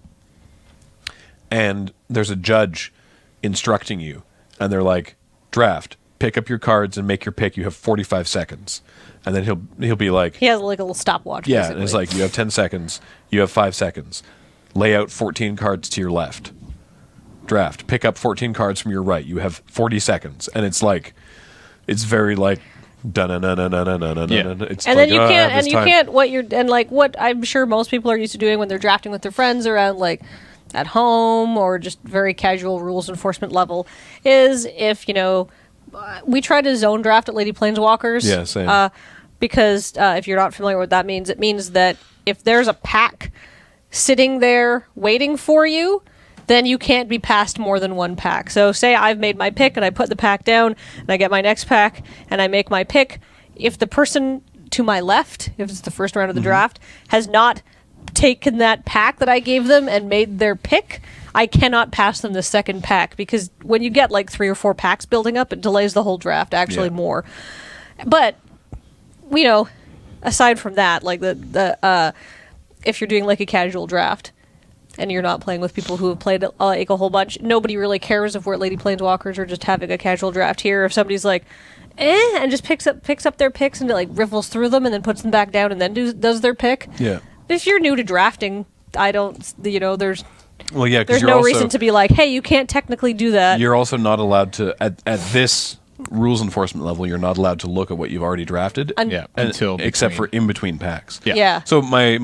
Speaker 1: and there's a judge instructing you, and they're like, draft, pick up your cards and make your pick. You have 45 seconds. And then he'll be like,
Speaker 3: He has like a little stopwatch.
Speaker 1: yeah,
Speaker 3: basically.
Speaker 1: and it's like, you have 10 seconds, you have 5 seconds. Lay out 14 cards to your left. Draft, pick up 14 cards from your right. You have 40 seconds. And it's like, it's very like, dun-dun-dun-dun-dun-dun-dun-dun.
Speaker 2: Yeah.
Speaker 1: It's
Speaker 3: And
Speaker 1: like,
Speaker 3: then you
Speaker 1: "Oh, I
Speaker 3: can't,
Speaker 1: have
Speaker 3: and
Speaker 1: this
Speaker 3: you
Speaker 1: time."
Speaker 3: can't, what I'm sure most people are used to doing when they're drafting with their friends around like at home or just very casual rules enforcement level is if, we try to zone draft at Lady Planeswalkers.
Speaker 1: Yeah, same.
Speaker 3: Because if you're not familiar with what that means, it means that if there's a pack sitting there waiting for you, then you can't be passed more than one pack. So say I've made my pick and I put the pack down and I get my next pack and I make my pick. If the person to my left, if it's the first round of the draft, has not taken that pack that I gave them and made their pick, I cannot pass them the second pack, because when you get like 3 or 4 packs building up, it delays the whole draft actually
Speaker 1: Yeah.
Speaker 3: more. But aside from that, like the if you're doing like a casual draft and you're not playing with people who have played like a whole bunch, nobody really cares if we're at Lady Planeswalkers or just having a casual draft here. If somebody's like, and just picks up their picks and like riffles through them and then puts them back down and then does their pick.
Speaker 1: Yeah.
Speaker 3: If you're new to drafting, there's
Speaker 1: Well, yeah, because
Speaker 3: there's
Speaker 1: you're
Speaker 3: no
Speaker 1: also,
Speaker 3: reason to be like, hey, you can't technically do that.
Speaker 1: you're also not allowed to, at this rules enforcement level, you're not allowed to look at what you've already drafted.
Speaker 2: Yeah, until
Speaker 1: except for
Speaker 2: between.
Speaker 1: in between packs.
Speaker 2: Yeah.
Speaker 3: Yeah.
Speaker 1: So my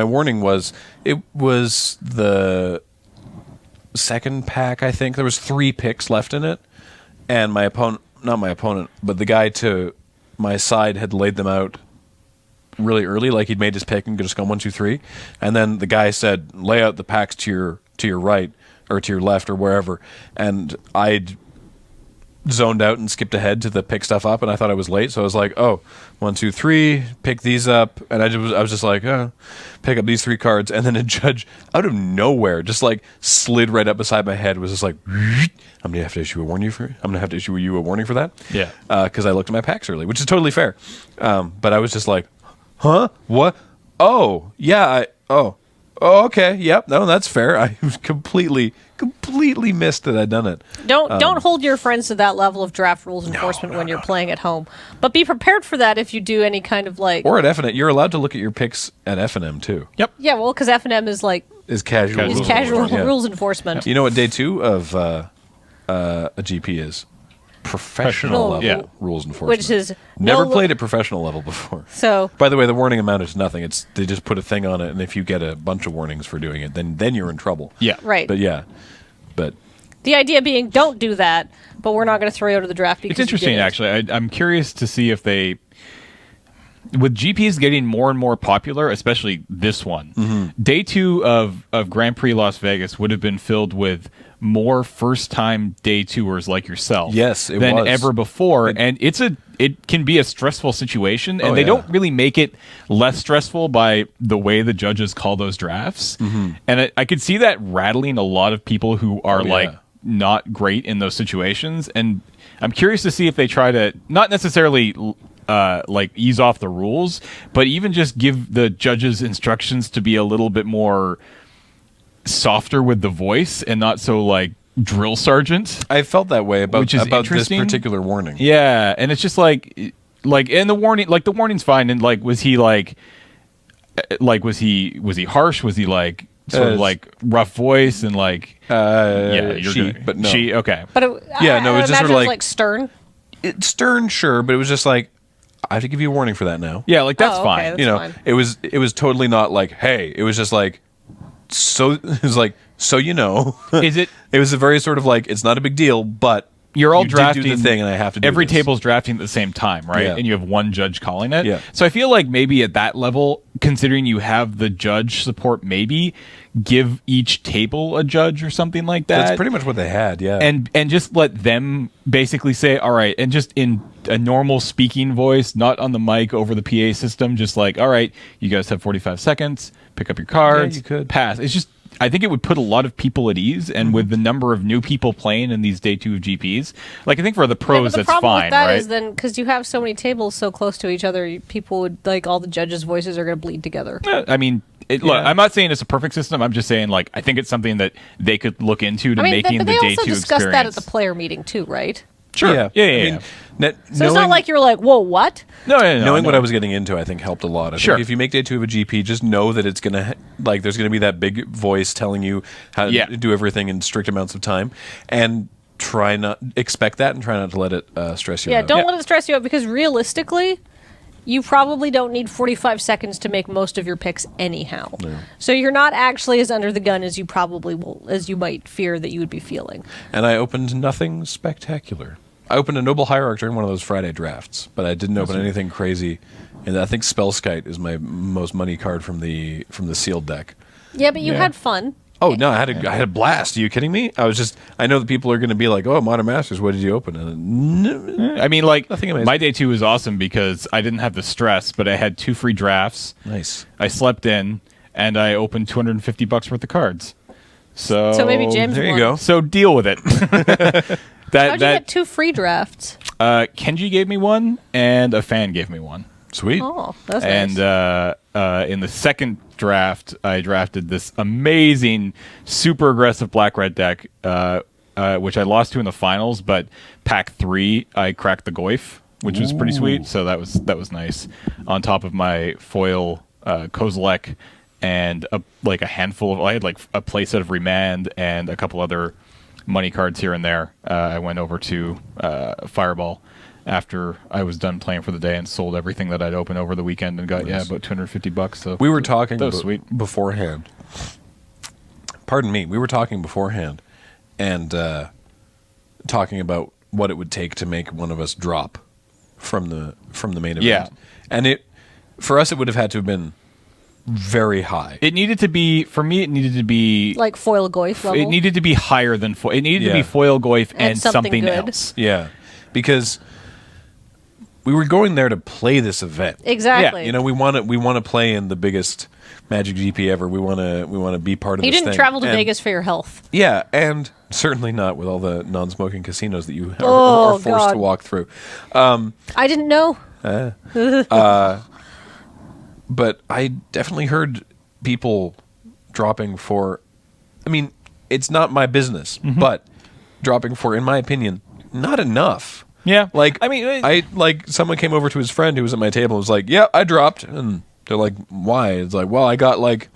Speaker 1: warning was, it was the second pack, I think. There was 3 picks left in it, and not my opponent, but the guy to my side had laid them out really early, like he'd made his pick and just gone 1, 2, 3, and then the guy said, lay out the packs to your right or to your left or wherever, and I'd zoned out and skipped ahead to the pick stuff up, and I thought I was late, so I was like, 1, 2, 3, pick these up, and I was just like, pick up these 3 cards, and then a judge out of nowhere just like slid right up beside my head, was just like, I'm gonna have to issue you a warning for that.
Speaker 2: Yeah.
Speaker 1: Because I looked at my packs early, which is totally fair. But I was just like, huh? What? Oh, yeah. Oh, okay. Yep. No, that's fair. I completely missed that I'd done it.
Speaker 3: Don't hold your friends to that level of draft rules enforcement when you're playing at home. But be prepared for that if you do any kind of like.
Speaker 1: Or at F&M. You're allowed to look at your picks at F&M too.
Speaker 2: Yep.
Speaker 3: Yeah, well, because F&M is like
Speaker 1: Is casual.
Speaker 2: Is
Speaker 3: casual
Speaker 1: Yeah.
Speaker 3: rules enforcement.
Speaker 1: You know what day 2 of a GP is? Professional level
Speaker 2: Yeah.
Speaker 1: rules enforcement.
Speaker 3: Which is
Speaker 1: Never
Speaker 3: no-
Speaker 1: played at professional level before.
Speaker 3: So
Speaker 1: By the way, the warning amounted to nothing. It's they just put a thing on it, and if you get a bunch of warnings for doing it, then you're in trouble.
Speaker 2: Yeah.
Speaker 3: right.
Speaker 1: But yeah, but
Speaker 3: The idea being, don't do that, but we're not going to throw you out of the draft because
Speaker 2: It's interesting,
Speaker 3: you did it.
Speaker 2: actually. I'm curious to see if they, with GPs getting more and more popular, especially this one, day 2 of Grand Prix Las Vegas would have been filled with more first-time day tours like yourself
Speaker 1: Yes, it
Speaker 2: than
Speaker 1: was.
Speaker 2: ever before. And it can be a stressful situation, and
Speaker 1: Oh,
Speaker 2: they
Speaker 1: yeah.
Speaker 2: don't really make it less stressful by the way the judges call those drafts. And I could see that rattling a lot of people who are
Speaker 1: Oh, yeah.
Speaker 2: like not great in those situations. And I'm curious to see if they try to not necessarily like ease off the rules, but even just give the judges instructions to be a little bit more softer with the voice and not so like drill sergeant.
Speaker 1: I felt that way about
Speaker 2: Which is
Speaker 1: this
Speaker 2: interesting.
Speaker 1: particular warning.
Speaker 2: Yeah, and it's just like and the warning's fine. And like was he harsh? Was he like sort of like rough voice and like
Speaker 1: but no.
Speaker 2: she okay.
Speaker 3: But
Speaker 1: Yeah, no,
Speaker 3: I
Speaker 1: it's just
Speaker 3: imagine
Speaker 1: sort of
Speaker 3: it was
Speaker 1: like-
Speaker 3: stern.
Speaker 1: It's stern, sure, but it was just like I have to give you a warning for that now.
Speaker 2: Yeah, like that's
Speaker 3: Oh, okay,
Speaker 2: fine.
Speaker 3: that's
Speaker 1: You know,
Speaker 3: fine.
Speaker 1: it was totally not like hey. It was just like so. It was like so you know.
Speaker 2: Is it
Speaker 1: It was a very sort of like it's not a big deal, but
Speaker 2: you're all
Speaker 1: you did
Speaker 2: drafting
Speaker 1: do the thing, and I have to do
Speaker 2: every
Speaker 1: this.
Speaker 2: table's drafting at the same time, right?
Speaker 1: Yeah.
Speaker 2: And you have one judge calling it.
Speaker 1: Yeah.
Speaker 2: So I feel like maybe at that level, considering you have the judge support, maybe give each table a judge or something like that.
Speaker 1: That's pretty much what they had. Yeah,
Speaker 2: and just let them basically say, all right, and just in a normal speaking voice, not on the mic over the PA system, just like, all right, you guys have 45 seconds, pick up your cards,
Speaker 1: you could.
Speaker 2: pass. It's just, I think it would put a lot of people at ease, and with the number of new people playing in these day 2 of GPs, like I think for the
Speaker 3: Yeah,
Speaker 2: pros
Speaker 3: but the
Speaker 2: that's
Speaker 3: problem
Speaker 2: fine,
Speaker 3: with that
Speaker 2: right?
Speaker 3: is then because you have so many tables so close to each other, people would like all the judges' voices are going to bleed together.
Speaker 2: I mean, look, I'm not saying it's a perfect system. I'm just saying, like, I think it's something that they could look into to
Speaker 3: I mean,
Speaker 2: making
Speaker 3: but
Speaker 2: the
Speaker 3: they
Speaker 2: day
Speaker 3: also
Speaker 2: 2
Speaker 3: discussed
Speaker 2: experience.
Speaker 3: that at the player meeting too, right?
Speaker 2: Sure.
Speaker 1: Yeah,
Speaker 2: Yeah.
Speaker 1: I mean,
Speaker 3: So it's not like you're like, whoa, what?
Speaker 2: No,
Speaker 1: knowing what I was getting into, I think helped a lot. I
Speaker 2: Sure.
Speaker 1: think if you make day 2 of a GP, just know that it's gonna like there's gonna be that big voice telling you how
Speaker 2: Yeah.
Speaker 1: to do everything in strict amounts of time, and try not expect that and try not to let it stress you
Speaker 3: Yeah,
Speaker 1: out.
Speaker 3: don't let it stress you out because realistically, you probably don't need 45 seconds to make most of your picks anyhow. So you're not actually as under the gun as you probably will, as you might fear that you would be feeling.
Speaker 1: And I opened nothing spectacular. I opened a Noble Hierarch during one of those Friday drafts, but I didn't open anything crazy. And I think Spellskite is my most money card from the sealed deck.
Speaker 3: Yeah, but you
Speaker 2: Yeah.
Speaker 3: had fun.
Speaker 1: Oh no, I had a blast. Are you kidding me? I know that people are going to be like, "Oh, Modern Masters, what did you open?" And
Speaker 2: I mean, like,
Speaker 1: Nothing amazing.
Speaker 2: my day 2 was awesome because I didn't have the stress, but I had 2 free drafts.
Speaker 1: nice.
Speaker 2: I slept in, and I opened $250 worth of cards. So
Speaker 3: maybe James
Speaker 1: There you
Speaker 3: won.
Speaker 1: go.
Speaker 2: So deal with it.
Speaker 3: How'd you get 2 free drafts?
Speaker 2: Kenji gave me one, and a fan gave me one.
Speaker 1: Sweet.
Speaker 3: Oh, that's
Speaker 2: And
Speaker 3: nice.
Speaker 2: in the second draft, I drafted this amazing, super aggressive black-red deck, which I lost to in the finals. But pack 3, I cracked the Goyf, which was pretty sweet. So that was nice. On top of my foil Kozilek and a handful of, I had like a playset of Remand and a couple other money cards here and there. I went over to Fireball after I was done playing for the day and sold everything that I'd opened over the weekend and got about $250. So
Speaker 1: We were talking
Speaker 2: That was sweet.
Speaker 1: beforehand. Pardon me. We were talking beforehand and talking about what it would take to make one of us drop from the main event.
Speaker 2: Yeah.
Speaker 1: And for us it would have had to have been very high.
Speaker 2: It needed to be, for me, it needed to be,
Speaker 3: Like foil Goyf level.
Speaker 2: it needed to be higher than foil. It needed to be
Speaker 1: Yeah.
Speaker 2: foil Goyf and
Speaker 3: something
Speaker 2: something
Speaker 3: good.
Speaker 2: else.
Speaker 1: Yeah. Because we were going there to play this event.
Speaker 3: Exactly.
Speaker 1: You know, we want to play in the biggest Magic GP ever. We want to be part of
Speaker 3: You
Speaker 1: this
Speaker 3: didn't
Speaker 1: thing.
Speaker 3: travel to
Speaker 1: And-
Speaker 3: Vegas for your health.
Speaker 1: Yeah, and certainly not with all the non-smoking casinos that you are,
Speaker 3: Oh,
Speaker 1: are forced
Speaker 3: God.
Speaker 1: to walk through.
Speaker 3: I didn't know.
Speaker 1: But I definitely heard people dropping for, I mean, it's not my business,
Speaker 2: Mm-hmm.
Speaker 1: but dropping for, in my opinion, not enough.
Speaker 2: Yeah.
Speaker 1: Like,
Speaker 2: I mean,
Speaker 1: I like someone came over to his friend who was at my table and was like, yeah, I dropped. And they're like, why? It's like, well, I got like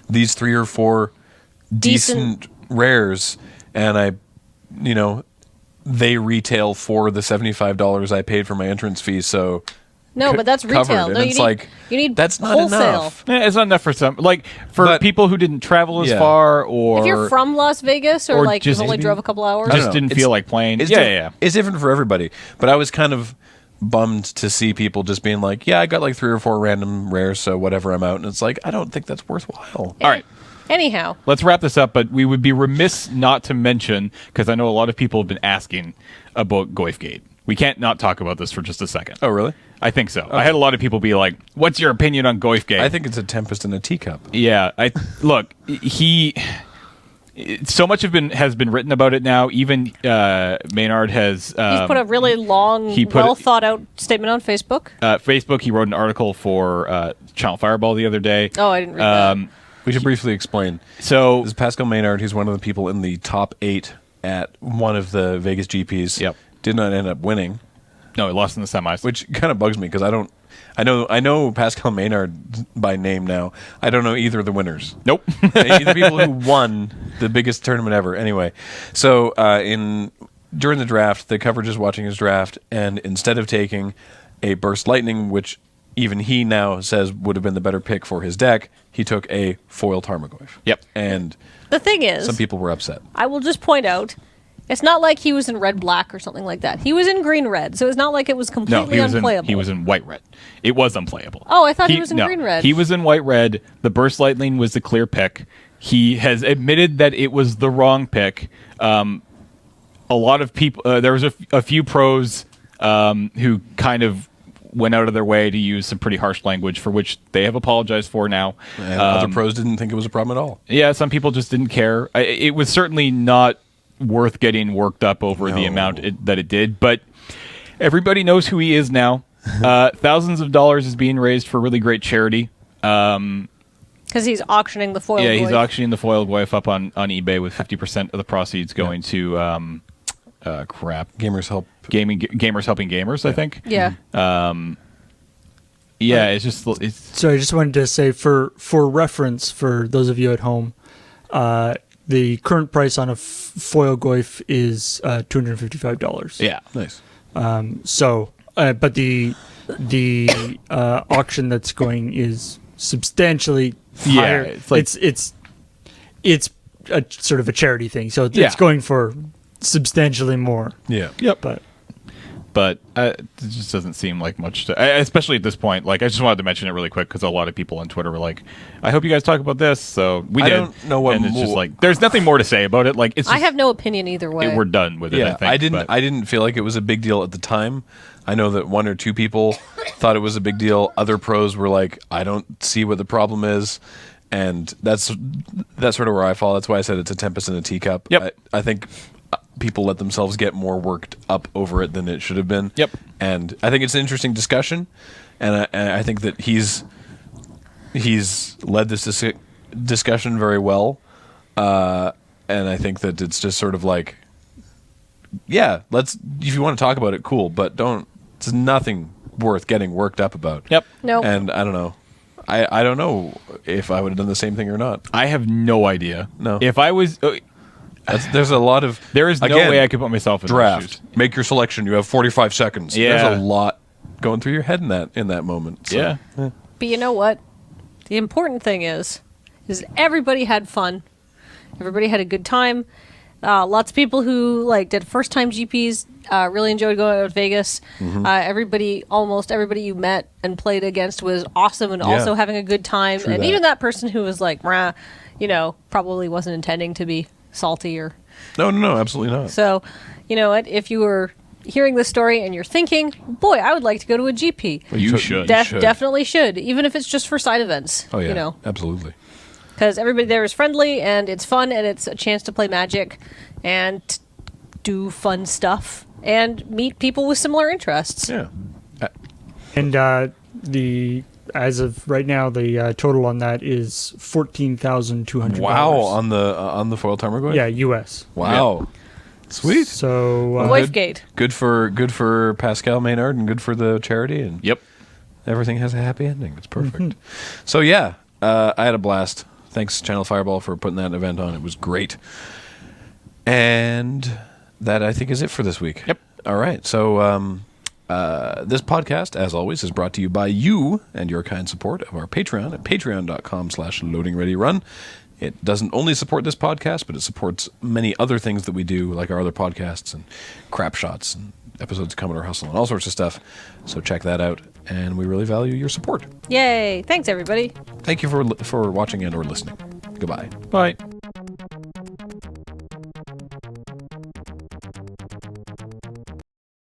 Speaker 1: these 3 or 4 decent rares, and I, you know, they retail for the $75 I paid for my entrance fee, so
Speaker 3: No, but that's
Speaker 1: covered.
Speaker 3: retail.
Speaker 1: And
Speaker 3: No,
Speaker 1: it's
Speaker 3: you need
Speaker 1: that's not
Speaker 3: wholesale.
Speaker 1: enough.
Speaker 2: Yeah, it's not enough for some. Like, for
Speaker 1: But-
Speaker 2: people who didn't travel as
Speaker 1: Yeah.
Speaker 2: far or
Speaker 3: If you're from Las Vegas or
Speaker 2: or
Speaker 3: like
Speaker 2: just-
Speaker 3: only drove a couple hours,
Speaker 1: I don't
Speaker 2: just
Speaker 1: know.
Speaker 2: didn't
Speaker 1: It's-
Speaker 2: feel like playing.
Speaker 1: It's
Speaker 2: Yeah,
Speaker 1: diff-
Speaker 2: yeah.
Speaker 1: It's different for everybody. But I was kind of bummed to see people just being like, yeah, I got like 3 or 4 random rares, so whatever, I'm out. And it's like, I don't think that's worthwhile.
Speaker 2: All right.
Speaker 3: anyhow.
Speaker 2: Let's wrap this up, but we would be remiss not to mention, because I know a lot of people have been asking about Goyfgate. We can't not talk about this for just a second.
Speaker 1: Oh, really?
Speaker 2: I think so. I had a lot of people be like, what's your opinion on Goyfgate?
Speaker 1: I think it's a tempest in a teacup.
Speaker 2: Yeah, look, so much has been written about it now. Even Maynard has
Speaker 3: He's put a really long,
Speaker 2: he put
Speaker 3: well
Speaker 2: it-
Speaker 3: thought out statement on Facebook.
Speaker 2: Facebook. He wrote an article for Channel Fireball the other day.
Speaker 3: Oh, I didn't read that.
Speaker 1: We should briefly explain.
Speaker 2: So
Speaker 1: This is Pascal Maynard. He's one of the people in the top 8 at one of the Vegas GPs.
Speaker 2: Yep.
Speaker 1: Did not end up winning,
Speaker 2: no, he lost in the semis.
Speaker 1: which kind of bugs me because I know Pascal Maynard by name now. I don't know either of the winners.
Speaker 2: Nope.
Speaker 1: The people who won the biggest tournament ever. Anyway, so during the draft, the coverage is watching his draft, and instead of taking a Burst Lightning, which even he now says would have been the better pick for his deck, he took a foil Tarmogoyf.
Speaker 2: Yep.
Speaker 1: And
Speaker 3: The thing is,
Speaker 1: some people were upset.
Speaker 3: I will just point out, it's not like he was in red-black or something like that. He was in green-red, so it's not like it was
Speaker 2: No,
Speaker 3: completely unplayable.
Speaker 2: he was in white red. It was unplayable.
Speaker 3: Oh, I thought he was in green-red.
Speaker 2: He was in white red. The Burst Lightning was the clear pick. He has admitted that it was the wrong pick. A lot of people, there was a few pros who kind of went out of their way to use some pretty harsh language, for which they have apologized for now.
Speaker 1: And other pros didn't think it was a problem at all.
Speaker 2: Yeah, some people just didn't care. It was certainly not worth getting worked up over the
Speaker 1: No.
Speaker 2: amount that it did, but everybody knows who he is now. Thousands of dollars is being raised for really great charity.
Speaker 3: Because he's auctioning the foil.
Speaker 2: Yeah, he's
Speaker 3: Goyf.
Speaker 2: auctioning the foil Goyf up on eBay with 50% of the proceeds going to
Speaker 1: Gamers help.
Speaker 2: gamers helping gamers. I think.
Speaker 3: Yeah.
Speaker 2: Yeah, it's just
Speaker 4: So I just wanted to say, for reference, for those of you at home, the current price on a foil Goyf is $255.
Speaker 2: yeah.
Speaker 1: Nice.
Speaker 4: So, but the auction that's going is substantially
Speaker 2: Yeah,
Speaker 4: higher.
Speaker 2: it's like-
Speaker 4: It's a sort of a charity thing, so
Speaker 2: Yeah.
Speaker 4: it's going for substantially more.
Speaker 1: Yeah.
Speaker 2: Yep.
Speaker 4: But
Speaker 2: It just doesn't seem like much to, especially at this point. Like, I just wanted to mention it really quick because a lot of people on Twitter were like, "I hope you guys talk about this." So we
Speaker 1: I
Speaker 2: did.
Speaker 1: don't know what
Speaker 2: and it's just
Speaker 1: more-
Speaker 2: like there's nothing more to say about it. Like, it's just,
Speaker 3: I have no opinion either way.
Speaker 2: we're done with it.
Speaker 1: Yeah,
Speaker 2: I think.
Speaker 1: I didn't feel like it was a big deal at the time. I know that 1 or 2 people thought it was a big deal. Other pros were like, I don't see what the problem is. And that's sort of where I fall. That's why I said it's a tempest in a teacup.
Speaker 2: Yep.
Speaker 1: I think people let themselves get more worked up over it than it should have been.
Speaker 2: Yep.
Speaker 1: And I think it's an interesting discussion. And I think that he's led this discussion very well. And I think that it's just sort of like, yeah, if you want to talk about it, cool, but it's nothing worth getting worked up about.
Speaker 2: Yep.
Speaker 3: Nope.
Speaker 1: And I don't know. I don't know if I would have done the same thing or not.
Speaker 2: I have no idea.
Speaker 1: No.
Speaker 2: If I was,
Speaker 1: There's a lot of...
Speaker 2: there is no
Speaker 1: again,
Speaker 2: way I could put myself in those
Speaker 1: draft.
Speaker 2: shoes.
Speaker 1: Make your selection. You have 45 seconds.
Speaker 2: Yeah.
Speaker 1: There's a lot going through your head in that moment. So,
Speaker 2: Yeah.
Speaker 3: But you know what? The important thing is everybody had fun. Everybody had a good time. Lots of people who did first-time GPs really enjoyed going out to Vegas. Almost everybody you met and played against was awesome and
Speaker 1: Yeah.
Speaker 3: also having a good time.
Speaker 1: True
Speaker 3: and
Speaker 1: that.
Speaker 3: even that person who was like, "Rah," probably wasn't intending to be salty or.
Speaker 1: No, absolutely not.
Speaker 3: So, you know what? If you were hearing this story and you're thinking, "Boy, I would like to go to a GP,"
Speaker 2: You should.
Speaker 3: definitely should, even if it's just for side events.
Speaker 1: Oh, yeah.
Speaker 3: You know.
Speaker 1: Absolutely.
Speaker 3: Because everybody there is friendly and it's fun and it's a chance to play Magic and do fun stuff and meet people with similar interests.
Speaker 1: Yeah.
Speaker 4: and the as of right now, the total on that is $14,200.
Speaker 1: Wow, on the foil timer going.
Speaker 4: Yeah, US.
Speaker 1: Wow. Sweet.
Speaker 4: So
Speaker 3: Goyfgate.
Speaker 1: Good for Pascal Maynard and good for the charity, and
Speaker 2: Yep.
Speaker 1: everything has a happy ending. It's perfect. So yeah, I had a blast. Thanks Channel Fireball for putting that event on. It was great. And that I think is it for this week.
Speaker 2: Yep.
Speaker 1: All right. So this podcast, as always, is brought to you by you and your kind support of our Patreon at patreon.com/loadingreadyrun. It doesn't only support this podcast, but it supports many other things that we do, like our other podcasts and crap shots and episodes of Commodore Hustle and all sorts of stuff. So check that out, and we really value your support.
Speaker 3: Yay. Thanks, everybody.
Speaker 1: Thank you for watching and or listening. Goodbye.
Speaker 2: Bye.